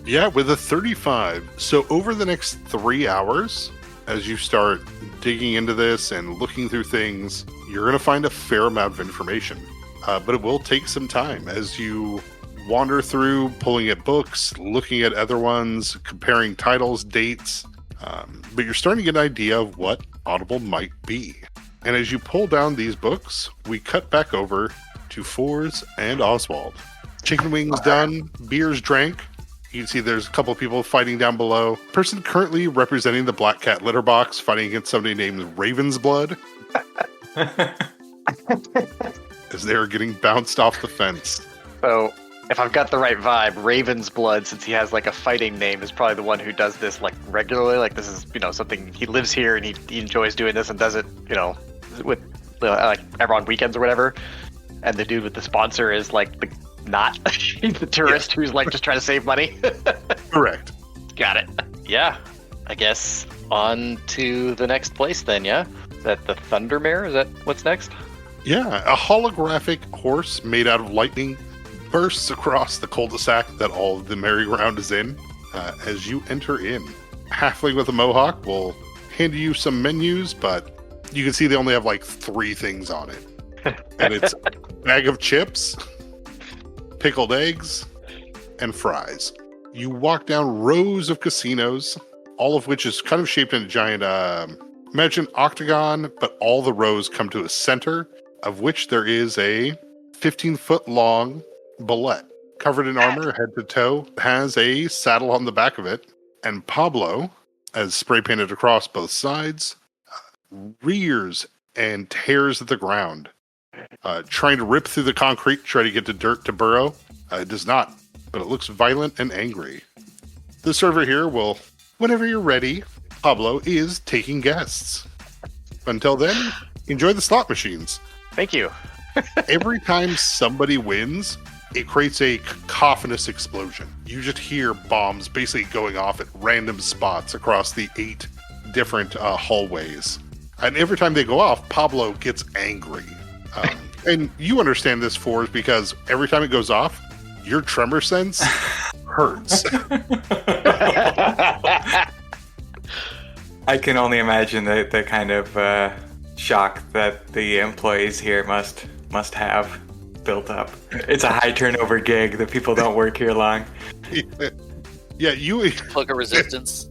Yeah, with a 35. So over the next 3 hours, as you start digging into this and looking through things, you're going to find a fair amount of information. But it will take some time as you wander through, pulling at books, looking at other ones, comparing titles, dates. But you're starting to get an idea of what Audible might be. And as you pull down these books, we cut back over to Fours and Oswald. Chicken wings done, beers drank. You can see there's a couple of people fighting down below. Person currently representing the Black Cat litter box fighting against somebody named Raven's Blood. As they are getting bounced off the fence. So, if I've got the right vibe, Raven's Blood, since he has like a fighting name, is probably the one who does this like regularly. Like this is, something he lives here and he enjoys doing this and does it, with like ever on weekends or whatever. And the dude with the sponsor is like the tourist who's like just trying to save money. Correct. Got it. Yeah, I guess on to the next place then. Yeah, is that the Thundermare? Is that what's next? Yeah, a holographic horse made out of lightning bursts across the cul-de-sac that all of the merry-go-round is in. As you enter in, Halfling with a mohawk will hand you some menus, but you can see they only have like 3 things on it. And it's a bag of chips, pickled eggs, and fries. You walk down rows of casinos, all of which is kind of shaped in a giant, imagine octagon, but all the rows come to a center, of which there is a 15-foot-long bullet covered in armor, head to toe, has a saddle on the back of it, and Pablo, as spray painted across both sides, rears and tears at the ground, trying to rip through the concrete, try to get the dirt to burrow. It does not, but it looks violent and angry. The server here will, whenever you're ready, Pablo is taking guests. Until then, enjoy the slot machines. Thank you. Every time somebody wins, it creates a cacophonous explosion. You just hear bombs basically going off at random spots across the 8 different hallways. And every time they go off, Pablo gets angry. And you understand this, Fours, because every time it goes off, your tremor sense hurts. I can only imagine the kind of shock that the employees here must have built up. It's a high turnover gig. The people don't work here long. Yeah, you... Plug of resistance.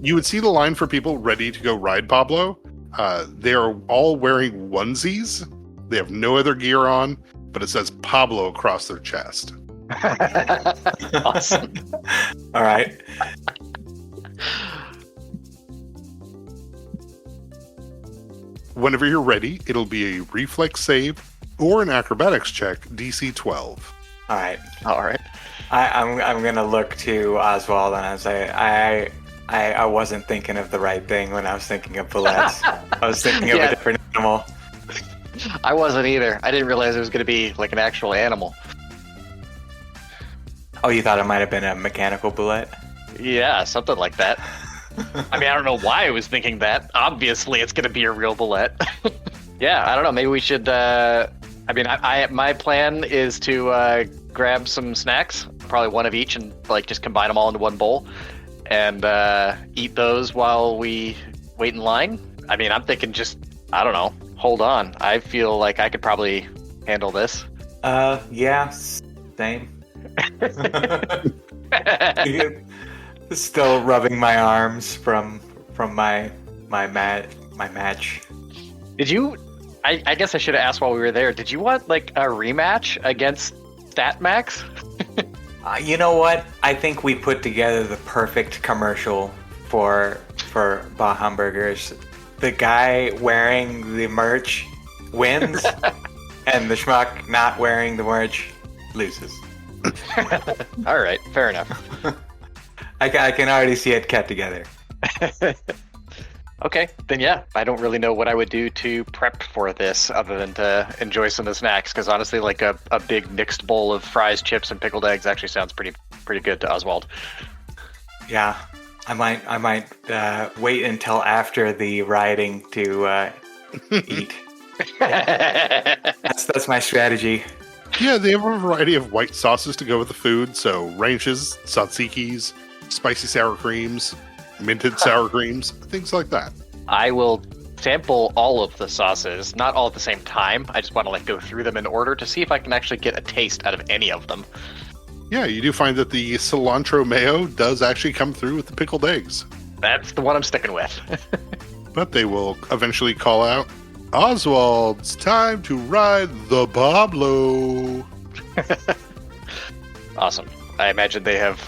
You would see the line for people ready to go ride Pablo. They are all wearing onesies. They have no other gear on, but it says Pablo across their chest. Awesome. All right. Whenever you're ready, it'll be a reflex save or an acrobatics check, DC 12. All right. All right. I'm gonna look to Oswald and I say I wasn't thinking of the right thing when I was thinking of bullets. I was thinking of a different animal. I wasn't either. I didn't realize it was going to be like an actual animal. Oh, you thought it might have been a mechanical bullet? Yeah, something like that. I mean, I don't know why I was thinking that. Obviously, it's going to be a real bullet. Yeah, I don't know. Maybe we should. My plan is to grab some snacks, probably one of each, and like just combine them all into one bowl, and eat those while we wait in line. I mean, I'm thinking I don't know, hold on. I feel like I could probably handle this. Yeah, same. Still rubbing my arms from my match. Did you? I guess I should have asked while we were there. Did you want like a rematch against StatMax? You know what? I think we put together the perfect commercial for Bah Hamburgers. The guy wearing the merch wins, and the schmuck not wearing the merch loses. All right, fair enough. I can already see it cut together. Okay, then yeah, I don't really know what I would do to prep for this other than to enjoy some of the snacks, because honestly, like a big mixed bowl of fries, chips, and pickled eggs actually sounds pretty good to Oswald. Yeah, I might wait until after the rioting to eat. That's my strategy. Yeah, they have a variety of white sauces to go with the food, so ranches, tsatsikis, spicy sour creams, minted sour creams, things like that. I will sample all of the sauces, not all at the same time. I just want to go through them in order to see if I can actually get a taste out of any of them. Yeah, you do find that the cilantro mayo does actually come through with the pickled eggs. That's the one I'm sticking with. But they will eventually call out, Oswald, it's time to ride the Pablo. Awesome. I imagine they have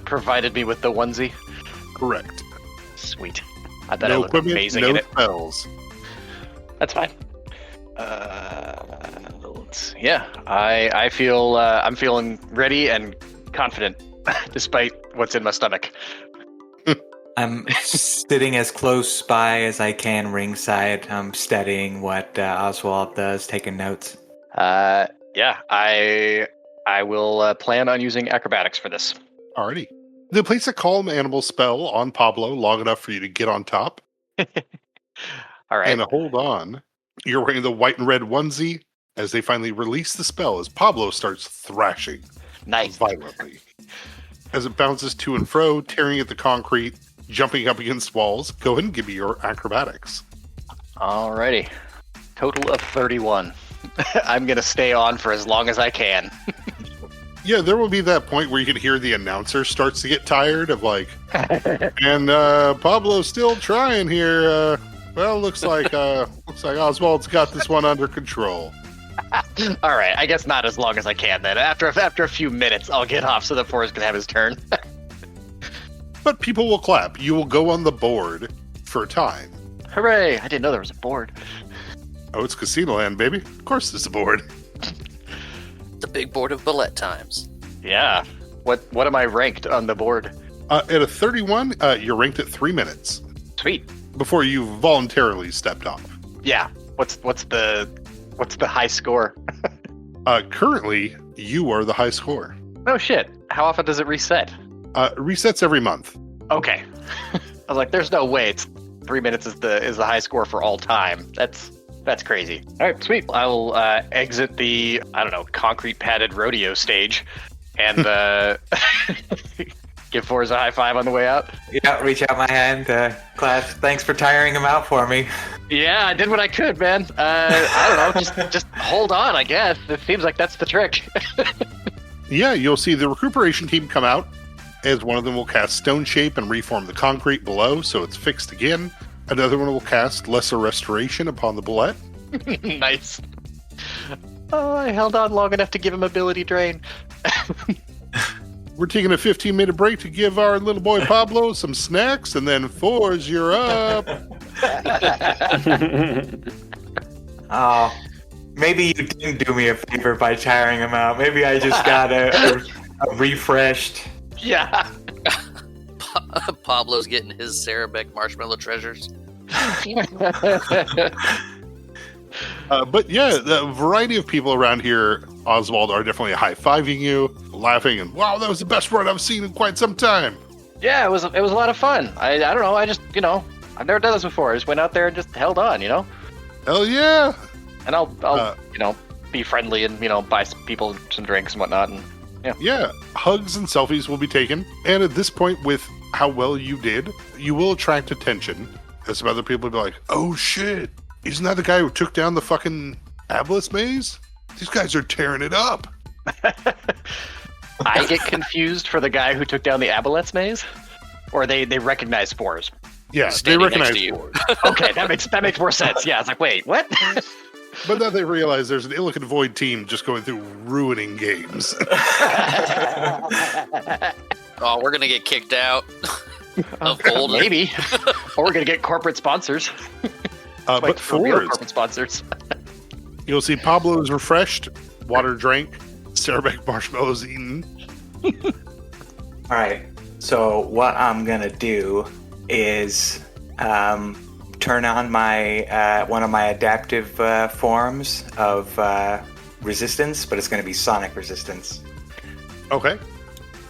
provided me with the onesie. Correct. Sweet. I thought I No looked equipment, amazing no in it. spells. That's fine. Yeah, I feel I'm feeling ready and confident, despite what's in my stomach. I'm sitting as close by as I can ringside. I'm studying what Oswald does, taking notes. Yeah, I will plan on using acrobatics for this. Alrighty. They place a calm animal spell on Pablo long enough for you to get on top. All right. And hold on. You're wearing the white and red onesie as they finally release the spell as Pablo starts thrashing Nice. violently. As it bounces to and fro, tearing at the concrete, jumping up against walls. Go ahead and give me your acrobatics. Alrighty. Total of 31. I'm going to stay on for as long as I can. Yeah, there will be that point where you can hear the announcer starts to get tired of and Pablo's still trying here. Looks like Oswald's got this one under control. All right, I guess not as long as I can then. After a few minutes, I'll get off so that Forrest can have his turn. But people will clap. You will go on the board for a time. Hooray! I didn't know there was a board. Oh, it's Casino Land, baby. Of course there's a board. The big board of bullet times. Yeah. What am I ranked on the board? At a 31, you're ranked at 3 minutes Sweet. before you voluntarily stepped off. Yeah. What's the high score? Currently, you are the high score. Oh shit. How often does it reset? Resets every month. Okay. I was like, there's no way 3 minutes is the high score for all time. That's crazy. All right, sweet. I will exit the, concrete padded rodeo stage and give Forrest a high five on the way out. Yeah, reach out my hand. Class, thanks for tiring him out for me. Yeah, I did what I could, man. I don't know, just hold on, I guess. It seems like that's the trick. Yeah, you'll see the recuperation team come out as one of them will cast Stone Shape and reform the concrete below so it's fixed again. Another one will cast Lesser Restoration upon the bullet. Nice. Oh, I held on long enough to give him ability drain. We're taking a 15-minute break to give our little boy Pablo some snacks, and then Fours, you're up. Oh, maybe you didn't do me a favor by tiring him out. Maybe I just got a refreshed. Yeah. Pablo's getting his Cerebeck marshmallow treasures. But yeah, the variety of people around here, Oswald, are definitely high-fiving you, laughing, and wow, that was the best run I've seen in quite some time. Yeah, it was a lot of fun. I don't know, I just, I've never done this before. I just went out there and just held on, Hell yeah! And I'll be friendly and buy some people some drinks and whatnot. And Yeah, hugs and selfies will be taken. And at this point, with how well you did, you will attract attention. As some other people will be like, oh shit, isn't that the guy who took down the fucking Aboleth maze? These guys are tearing it up. I get confused for the guy who took down the Aboleth's maze, or they recognize spores. Yeah, they Standing next recognize to you. Ford. Okay, that makes more sense. Yeah, it's like, wait, what? But then they realize there's an Illican Void team just going through ruining games. Oh, we're gonna get kicked out of Golden. Maybe, or we're gonna get corporate sponsors. But for real Ford, corporate sponsors. you'll see Pablo is refreshed, water drank, Cerebec marshmallows eaten. All right. So what I'm gonna do is turn on my one of my adaptive forms of resistance, but it's gonna be sonic resistance. Okay.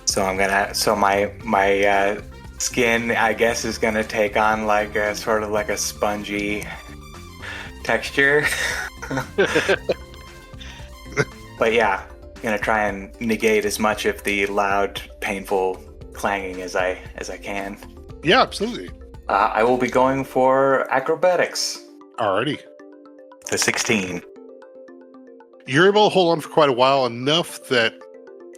So my skin, I guess, is gonna take on like a sort of like a spongy texture. But yeah, gonna try and negate as much of the loud, painful clanging as I can. Yeah, absolutely. I will be going for acrobatics. Alrighty. The 16. You're able to hold on for quite a while, enough that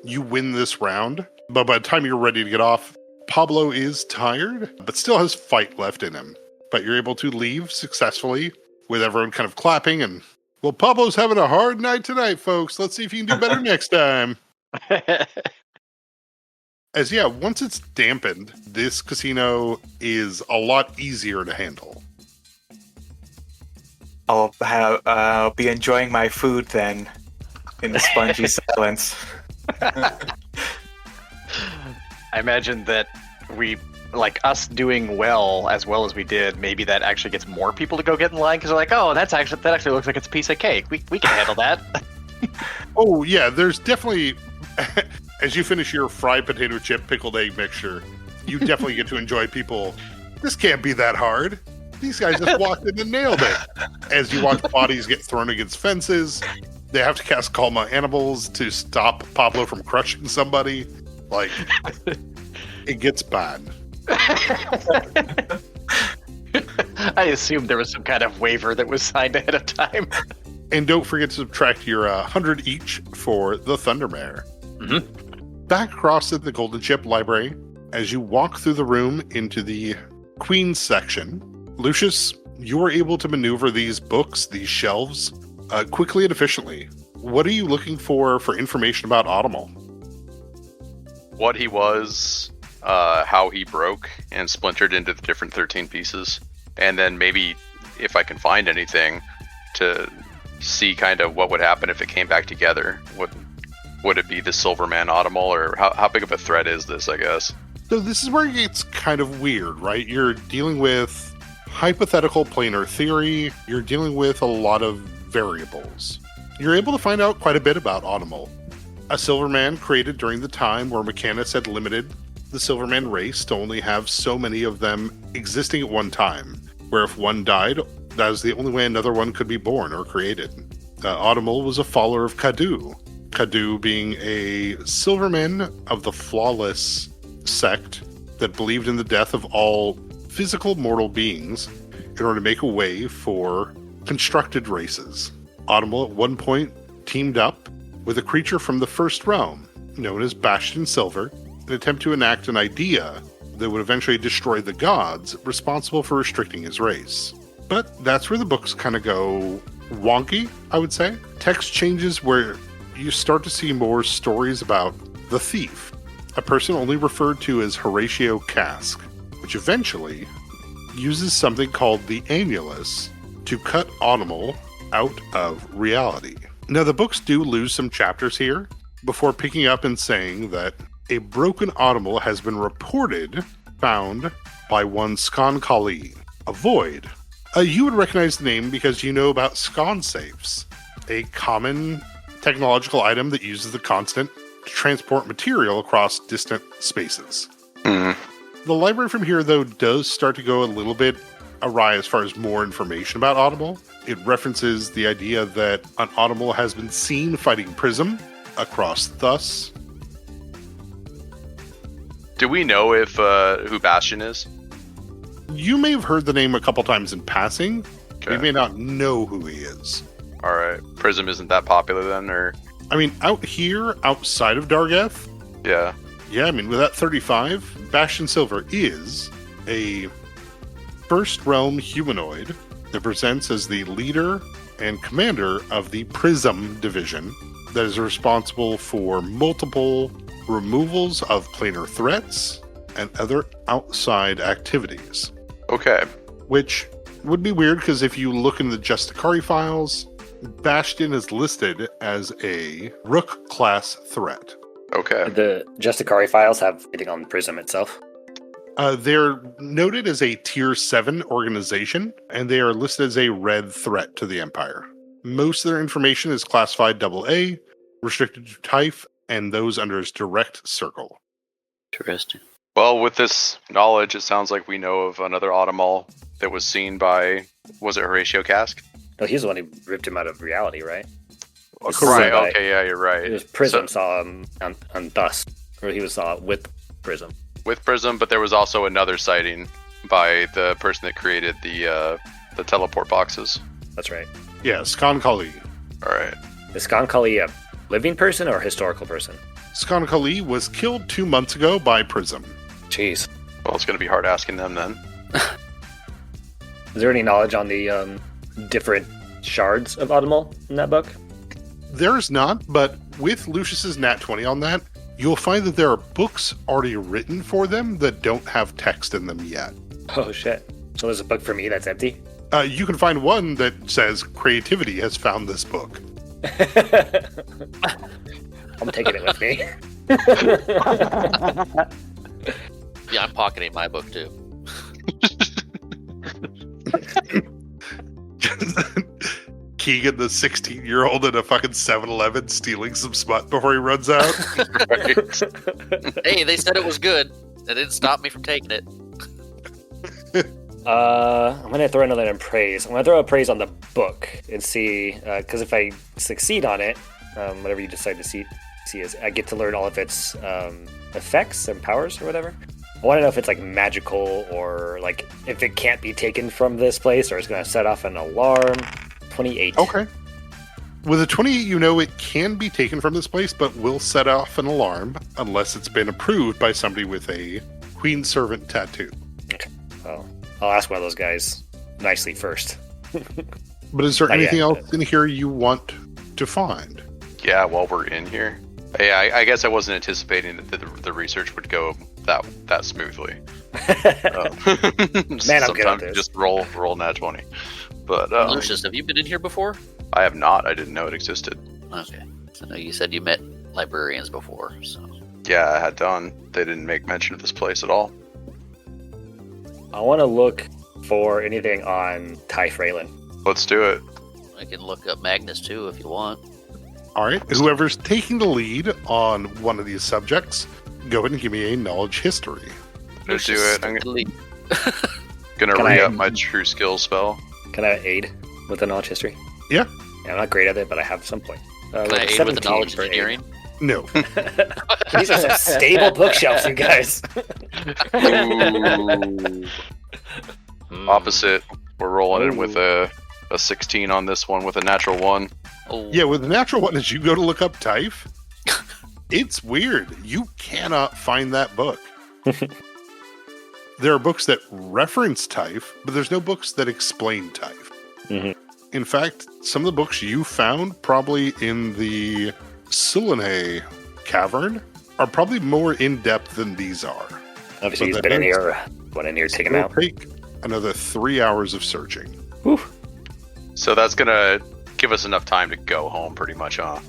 you win this round. But by the time you're ready to get off, Pablo is tired, but still has fight left in him. But you're able to leave successfully, with everyone kind of clapping and, well, Pablo's having a hard night tonight, folks. Let's see if you can do better next time. As yeah, once it's dampened, this casino is a lot easier to handle. I'll be enjoying my food then, in the spongy silence. I imagine that we, like us doing well as we did, maybe that actually gets more people to go get in line because they're like, oh, that actually looks like it's a piece of cake. We can handle that. Oh yeah, there's definitely, as you finish your fried potato chip pickled egg mixture, you definitely get to enjoy people. This can't be that hard. These guys just walked in and nailed it. As you watch bodies get thrown against fences, they have to cast Calma Animals to stop Pablo from crushing somebody. Like, it gets bad. I assumed there was some kind of waiver that was signed ahead of time. And don't forget to subtract your 100 each for the Thundermare. Mm-hmm. Back across at the Golden Chip Library, as you walk through the room into the Queen's section, Lucius, you are able to maneuver these books, these shelves, quickly and efficiently. What are you looking for information about Autumnal? What he was, how he broke and splintered into the different 13 pieces, and then maybe if I can find anything to see kind of what would happen if it came back together. Would it be the Silverman Autumnal, or how big of a threat is this, I guess? So this is where it gets kind of weird, right? You're dealing with hypothetical planar theory. You're dealing with a lot of variables. You're able to find out quite a bit about Autumnal. A Silverman created during the time where Mechanus had limited the Silverman race to only have so many of them existing at one time, where if one died, that was the only way another one could be born or created. Autumnal was a follower of Kadu. Kadu being a Silverman of the Flawless sect that believed in the death of all physical mortal beings in order to make a way for constructed races. Autumnal at one point teamed up with a creature from the First Realm, known as Bastion Silver, in an attempt to enact an idea that would eventually destroy the gods responsible for restricting his race. But that's where the books kind of go wonky, I would say. Text changes where you start to see more stories about the thief, a person only referred to as Horatio Cask, which eventually uses something called the Annulus to cut Autumnal out of reality. Now, the books do lose some chapters here before picking up and saying that a broken Autumnal has been found by one Skan Kali, a void. You would recognize the name because you know about Skan safes, a common technological item that uses the constant to transport material across distant spaces. Mm-hmm. The library from here, though, does start to go a little bit awry as far as more information about Audible. It references the idea that an Audible has been seen fighting Prism across Thus. Do we know if who Bastion is? You may have heard the name a couple times in passing. Okay. You may not know who he is. All right. Prism isn't that popular then, or I mean, out here, outside of Dargath, yeah. yeah, I mean, with that 35, Bastion Silver is a First Realm humanoid that presents as the leader and commander of the Prism division that is responsible for multiple removals of planar threats and other outside activities. Okay. Which would be weird because if you look in the Justicari files, Bastion is listed as a Rook class threat. Okay. The Justicari files have anything on Prism itself? They're noted as a Tier 7 organization, and they are listed as a red threat to the Empire. Most of their information is classified AA, restricted to Typh, and those under his direct circle. Interesting. Well, with this knowledge, it sounds like we know of another Automal that was seen by, was it Horatio Cask? No, he's the one who ripped him out of reality, right? Right, okay, yeah, you're right. It was Prism saw him on Thus, or he saw it with Prism. With Prism, but there was also another sighting by the person that created the teleport boxes. That's right. Yeah, Skan Kali. All right. Is Skan Kali a living person or a historical person? Skan Kali was killed 2 months ago by Prism. Jeez. Well, it's going to be hard asking them then. Is there any knowledge on the different shards of Audimal in that book? There's not, but with Lucius's Nat 20 on that, you'll find that there are books already written for them that don't have text in them yet. Oh, shit. So there's a book for me that's empty? You can find one that says Creativity has found this book. I'm taking it with me. Yeah, I'm pocketing my book too. Keegan, the 16-year-old at a fucking 7-Eleven stealing some smut before he runs out. Hey, they said it was good. That didn't stop me from taking it. I'm going to throw another in praise. I'm going to throw a praise on the book and see, because if I succeed on it, whatever you decide to see is, I get to learn all of its effects and powers or whatever. I want to know if it's like magical or like if it can't be taken from this place or it's going to set off an alarm. 28. Okay. With a 28, you know it can be taken from this place, but will set off an alarm unless it's been approved by somebody with a Queen Servant tattoo. Okay. Well, I'll ask one of those guys nicely first. But is there Not anything yet, else but- in here you want to find? Yeah, while we're in here. Yeah, I guess I wasn't anticipating that the research would go that smoothly. Man, I'm good at Sometimes this. just roll nat 20. But Lucius, have you been in here before? I have not. I didn't know it existed. Okay. So no, you said you met librarians before, so Yeah, I had done. They didn't make mention of this place at all. I want to look for anything on Ty Freylin. Let's do it. I can look up Magnus too if you want. All right. Whoever's taking the lead on one of these subjects, go ahead and give me a knowledge history. Let's do Lucius, it. I'm take the lead. gonna Can re-up I- my true skill spell. Can I aid with the knowledge history? Yeah. I'm not great at it, but I have some point. Can I aid with the knowledge engineering? No. These are some stable bookshelves, you guys. Ooh. Hmm. Opposite. We're rolling in Ooh. with a 16 on this one with a natural 1. Oh, Yeah, with the natural one, as you go to look up Typh, it's weird. You cannot find that book. There are books that reference Typh, but there's no books that explain Typh. Mhm. In fact, some of the books you found probably in the Silene cavern are probably more in-depth than these are. Obviously, But he's that been in is- here. Went in here, take him It'll out. take another 3 hours of searching. Whew. So that's gonna give us enough time to go home, pretty much, huh?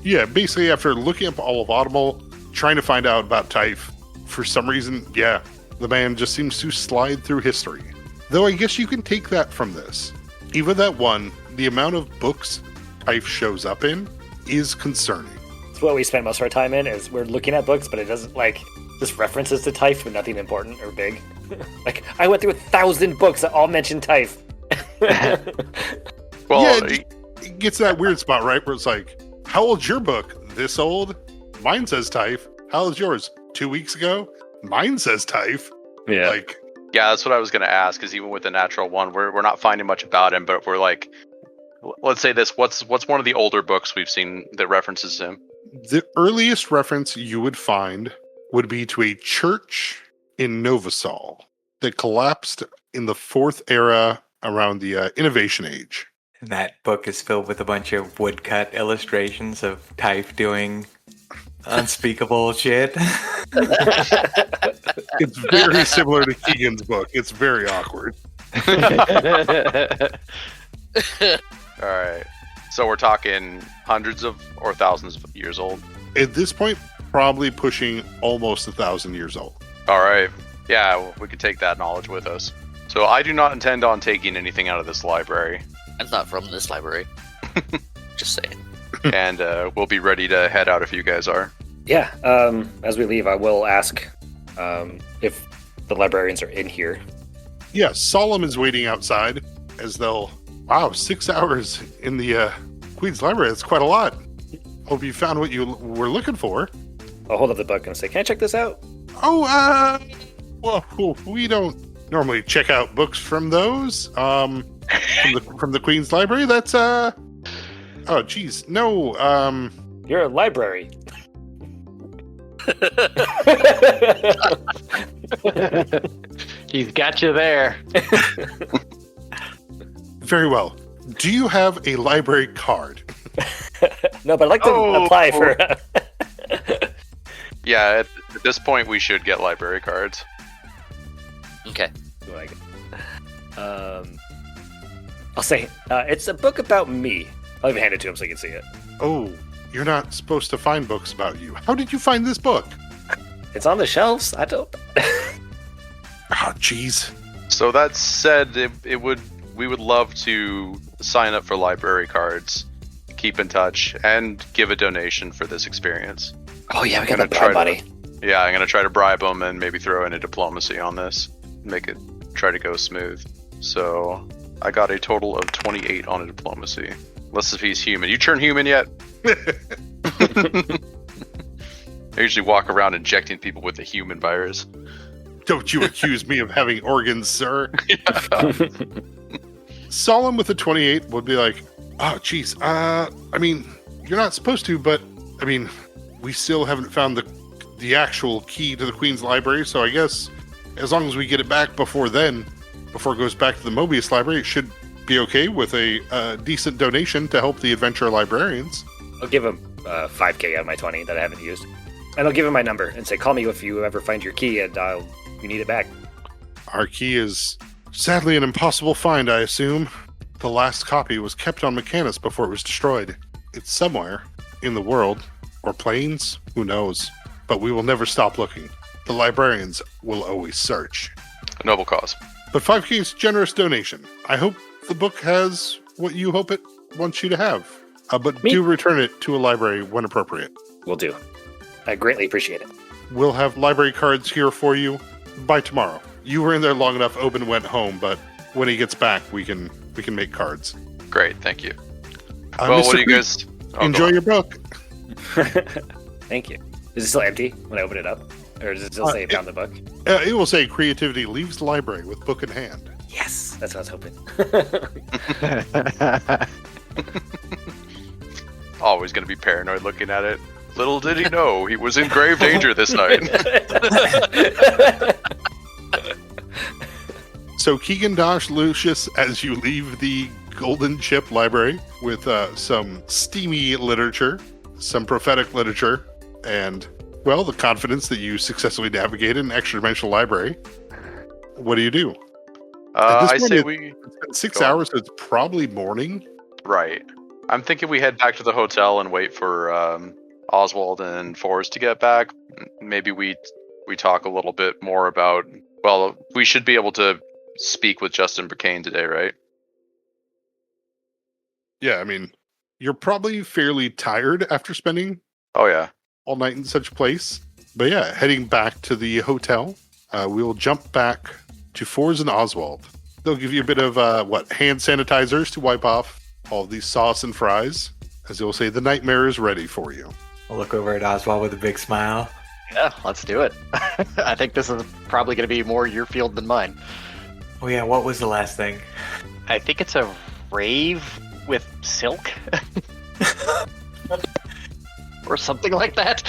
Yeah, basically after looking up all of Audible, trying to find out about Typh, for some reason, yeah, the man just seems to slide through history. Though I guess you can take that from this. Even that one, the amount of books Typh shows up in is concerning. It's what we spend most of our time in, is we're looking at books, but it doesn't, like, Just references to Typh, but nothing important or big. Like, I went through 1,000 books that all mention Typh. Well, Yeah, it gets to that weird spot, right? Where it's like, how old's your book? This old? Mine says Typh. How old's yours? 2 weeks ago? Mine says Typh. Yeah. Like, yeah, that's what I was going to ask. Because even with the natural one, we're not finding much about him, but we're like, let's say this: what's one of the older books we've seen that references him? the earliest reference you would find would be to a church in Novasol that collapsed in the 4th era around the Innovation Age. And that book is filled with a bunch of woodcut illustrations of Typh doing unspeakable shit. It's very similar to Keegan's book. It's very awkward. All right. So we're talking hundreds of or thousands of years old. At this point, probably pushing almost 1,000 years old. All right. Yeah, well, we can take that knowledge with us. So I do not intend on taking anything out of this library. That's not from this library. Just saying. And we'll be ready to head out if you guys are. Yeah, as we leave, I will ask if the librarians are in here. Yeah, Solemn is waiting outside as they'll... Wow, 6 hours in the Queen's Library. That's quite a lot. Hope you found what you were looking for. I'll hold up the book and say, can I check this out? Oh, well, we don't normally check out books from those. From the Queen's Library. That's oh, geez, no. You're a library. He's got you there. Very well. Do you have a library card? No, but I'd like to apply for. Yeah, at this point we should get library cards. Okay. I'll say it's a book about me. I'll even hand it to him so he can see it. Oh, you're not supposed to find books about you. How did you find this book? It's on the shelves. I don't. Oh, jeez. So that said, we would love to sign up for library cards, keep in touch, and give a donation for this experience. Oh yeah, we got I'm the gonna bribe money. Yeah, I'm gonna try to bribe them and maybe throw in a diplomacy on this, make it try to go smooth. So I got a total of 28 on a diplomacy. Unless if he's human. You turn human yet? I usually walk around injecting people with the human virus. Don't you accuse me of having organs, sir. Solemn with a 28 would be like, oh, geez, I mean, you're not supposed to, but, I mean, we still haven't found the actual key to the Queen's Library, so I guess as long as we get it back before then, before it goes back to the Mobius Library, it should be okay with a decent donation to help the adventure librarians. I'll give him 5K out of my 20 that I haven't used. And I'll give him my number and say, call me if you ever find your key and you need it back. Our key is sadly an impossible find, I assume. The last copy was kept on Mechanus before it was destroyed. It's somewhere in the world, or planes, who knows. But we will never stop looking. The librarians will always search. A noble cause. But 5K is a generous donation. I hope the book has what you hope it wants you to have. But do return it to a library when appropriate. Will do. I greatly appreciate it. We'll have library cards here for you by tomorrow. You were in there long enough, Oben went home, but when he gets back, we can make cards. Great, thank you. Well, what do you guys... enjoy your book. Thank you. Is it still empty when I open it up? Or does it still say found the book? It will say creativity leaves the library with book in hand. Yes! That's what I was hoping. Always going to be paranoid looking at it. Little did he know he was in grave danger this night. So Keegan, Dosh, Lucius, as you leave the Golden Chip Library with some steamy literature, some prophetic literature, and, well, the confidence that you successfully navigated an extra-dimensional library, what do you do? I say It's been 6 Go on. hours, so it's probably morning. Right. I'm thinking we head back to the hotel and wait for Oswald and Forrest to get back. Maybe we talk a little bit more about... Well, we should be able to speak with Justin Burkane today, right? Yeah, I mean, you're probably fairly tired after spending Oh, yeah. all night in such a place. But yeah, heading back to the hotel, we will jump back to Forz and Oswald. They'll give you a bit of, hand sanitizers to wipe off all the sauce and fries. As they'll say, the nightmare is ready for you. I'll look over at Oswald with a big smile. Yeah, let's do it. I think this is probably going to be more your field than mine. Oh yeah, what was the last thing? I think it's a rave with silk. Or something like that.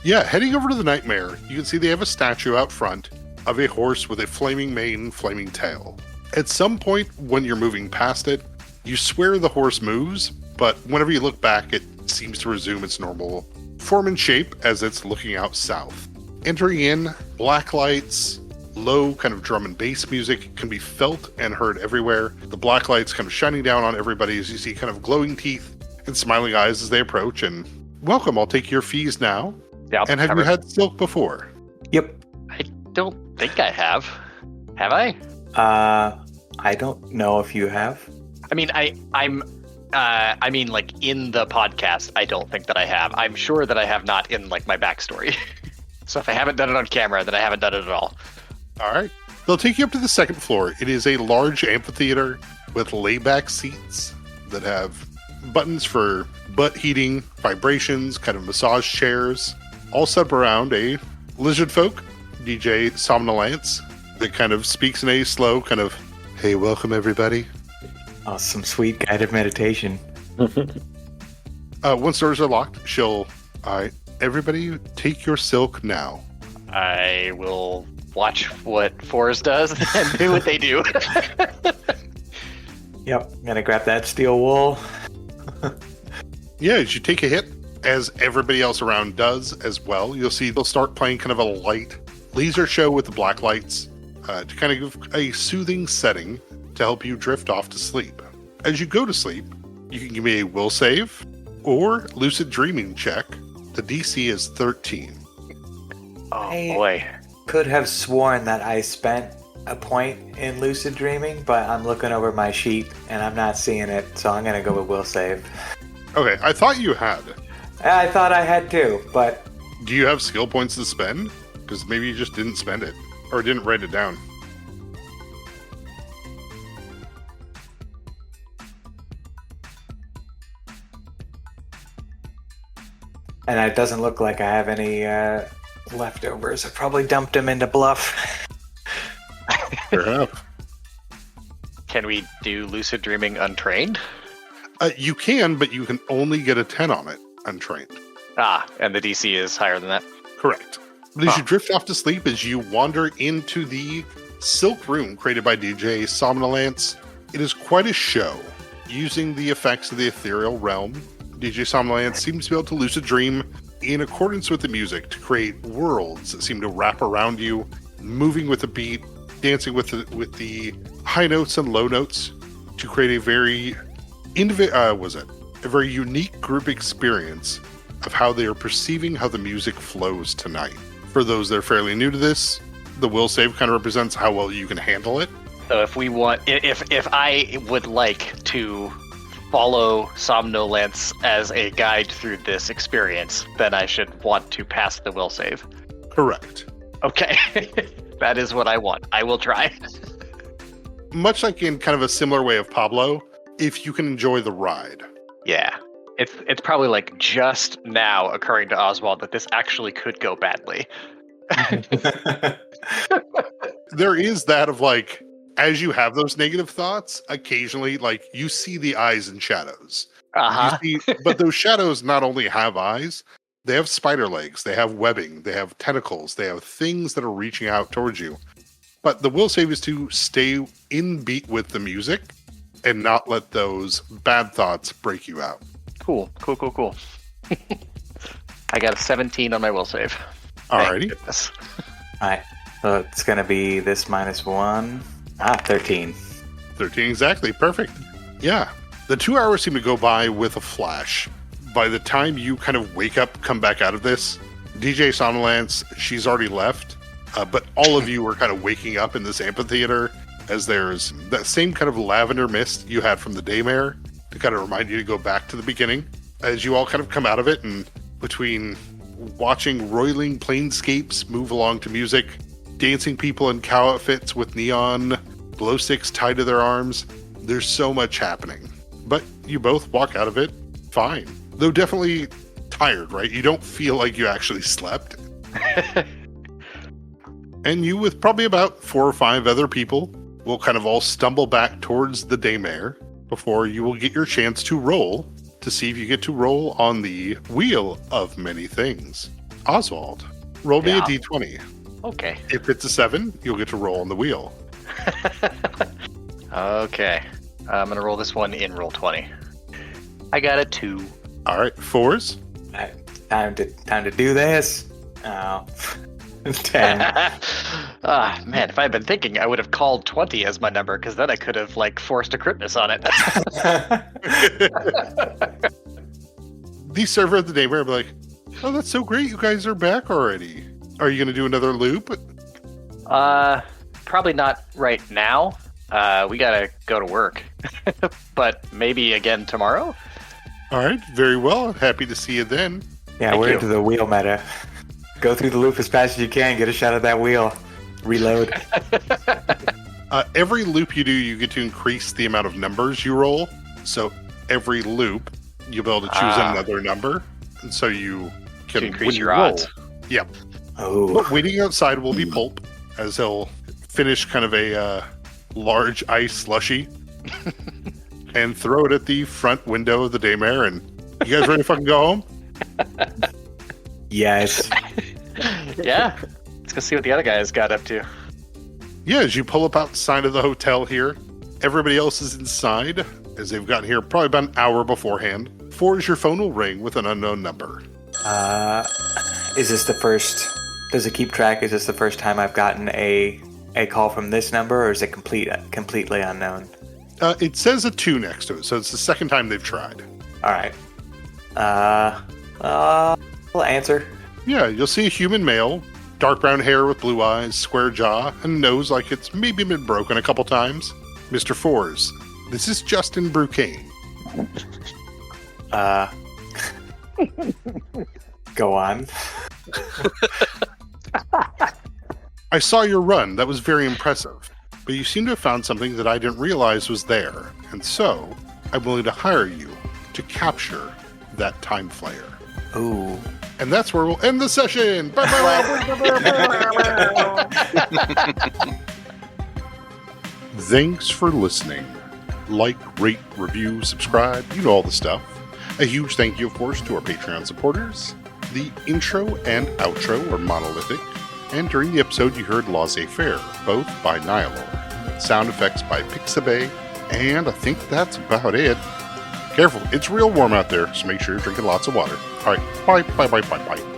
Yeah, heading over to the Nightmare, you can see they have a statue out front of a horse with a flaming mane, flaming tail. At some point when you're moving past it, you swear the horse moves, but whenever you look back, it seems to resume its normal form and shape as it's looking out south. Entering in, black lights, low kind of drum and bass music can be felt and heard everywhere. The black lights kind of shining down on everybody as you see kind of glowing teeth and smiling eyes as they approach. And welcome, I'll take your fees now. Yeah. And have you had silk before? Yep. I don't think I have. Have I? I don't know if you have. I mean, I mean, like in the podcast, I don't think that I have. I'm sure that I have not in like my backstory. So if I haven't done it on camera, then I haven't done it at all. All right. They'll take you up to the second floor. It is a large amphitheater with layback seats that have buttons for butt heating, vibrations, kind of massage chairs, all set up around a lizard folk, DJ Somnolence, that kind of speaks in a slow kind of, hey, welcome everybody. Oh, some sweet guided meditation. Once doors are locked, she'll, all right, everybody take your silk now. I will watch what Forrest does and do what they do. Yep, gonna grab that steel wool. Yeah, as you take a hit, as everybody else around does as well, you'll see they'll start playing kind of a light laser show with the black lights to kind of give a soothing setting to help you drift off to sleep. As you go to sleep, you can give me a will save or lucid dreaming check. The DC is 13. Oh Hey. boy. Could have sworn that I spent a point in lucid dreaming, but I'm looking over my sheet and I'm not seeing it, so I'm gonna go with will save. Okay, I thought you had. I thought I had too, but Do you have skill points to spend? Because maybe you just didn't spend it or didn't write it down. and it doesn't look like I have any leftovers. I probably dumped them into bluff. Perhaps. Can we do lucid dreaming untrained? You can, but you can only get a 10 on it, untrained. Ah, and the DC is higher than that. Correct. But as you drift off to sleep, as you wander into the Silk Room created by DJ Somnolence, it is quite a show. Using the effects of the ethereal realm, DJ Somnolence seems to be able to lucid dream in accordance with the music to create worlds that seem to wrap around you, moving with the beat, dancing with the high notes and low notes to create a very a very unique group experience of how they are perceiving how the music flows tonight. For those that are fairly new to this, the will save kind of represents how well you can handle it. So if we want, if I would like to follow Somnolence as a guide through this experience, then I should want to pass the will save. Correct. Okay. That is what I want. I will try. Much like in kind of a similar way of Pablo, if you can enjoy the ride. Yeah. It's probably like just now occurring to Oswald that this actually could go badly. There is that of like, as you have those negative thoughts, occasionally like you see the eyes in shadows. Uh-huh. You see, but those shadows not only have eyes, they have spider legs, they have webbing, they have tentacles, they have things that are reaching out towards you. But the will save is to stay in beat with the music and not let those bad thoughts break you out. Cool. I got a 17 on my will save. Alrighty. Goodness. Alright, so it's gonna be this -1. 13. 13 exactly. Perfect. Yeah. The 2 hours seem to go by with a flash. By the time you kind of wake up, come back out of this, DJ Somnolence, she's already left. But all of you are kind of waking up in this amphitheater as there's that same kind of lavender mist you had from the daymare to kind of remind you to go back to the beginning. As you all kind of come out of it, and between watching roiling planescapes move along to music, dancing people in cow outfits with neon glow sticks tied to their arms. There's so much happening. But you both walk out of it fine. Though definitely tired, right? You don't feel like you actually slept. And you, with probably about 4 or 5 other people, will kind of all stumble back towards the daymare before you will get your chance to roll to see if you get to roll on the wheel of many things. Oswald, roll me a d20. Okay. If it's a 7, you'll get to roll on the wheel. Okay. I'm going to roll this one in roll 20. I got a 2. All right, 4s. Time to do this. Oh. 10. Man, if I had been thinking, I would have called 20 as my number, because then I could have, forced a crit miss on it. The server of the daymare will be like, oh, that's so great. You guys are back already. Are you going to do another loop? Probably not right now. We gotta go to work. But maybe again tomorrow? All right, very well. Happy to see you then. Yeah, Thank we're you. into the wheel meta. Go through the loop as fast as you can. Get a shot of that wheel. Reload. Every loop you do, you get to increase the amount of numbers you roll. So every loop, you'll be able to choose another number. And so you can To increase when your you roll- odds. Yep. Oh. But waiting outside will be Pulp, as he'll finish kind of a large ice slushy and throw it at the front window of the daymare. And you guys ready to fucking go home? Yes. Yeah. Let's go see what the other guys got up to. Yeah, as you pull up outside of the hotel here, everybody else is inside, as they've gotten here probably about an hour beforehand. 4 is your phone will ring with an unknown number. Is this the first? Does it keep track? Is this the first time I've gotten a call from this number, or is it completely unknown? It says a 2 next to it, so it's the second time they've tried. All right. I'll answer. Yeah, you'll see a human male, dark brown hair with blue eyes, square jaw, and nose like it's maybe been broken a couple times. Mr. Fours, this is Justin Brucane. Go on. I saw your run. That was very impressive. But you seem to have found something that I didn't realize was there. And so, I'm willing to hire you to capture that time flare. Ooh. And that's where we'll end the session. Thanks for listening. Like, rate, review, subscribe, you know all the stuff. A huge thank you, of course, to our Patreon supporters. The intro and outro are monolithic, and during the episode you heard Laissez-Faire, both by Nihilor. Sound effects by Pixabay, and I think that's about it. Careful, it's real warm out there, so make sure you're drinking lots of water. Alright, bye.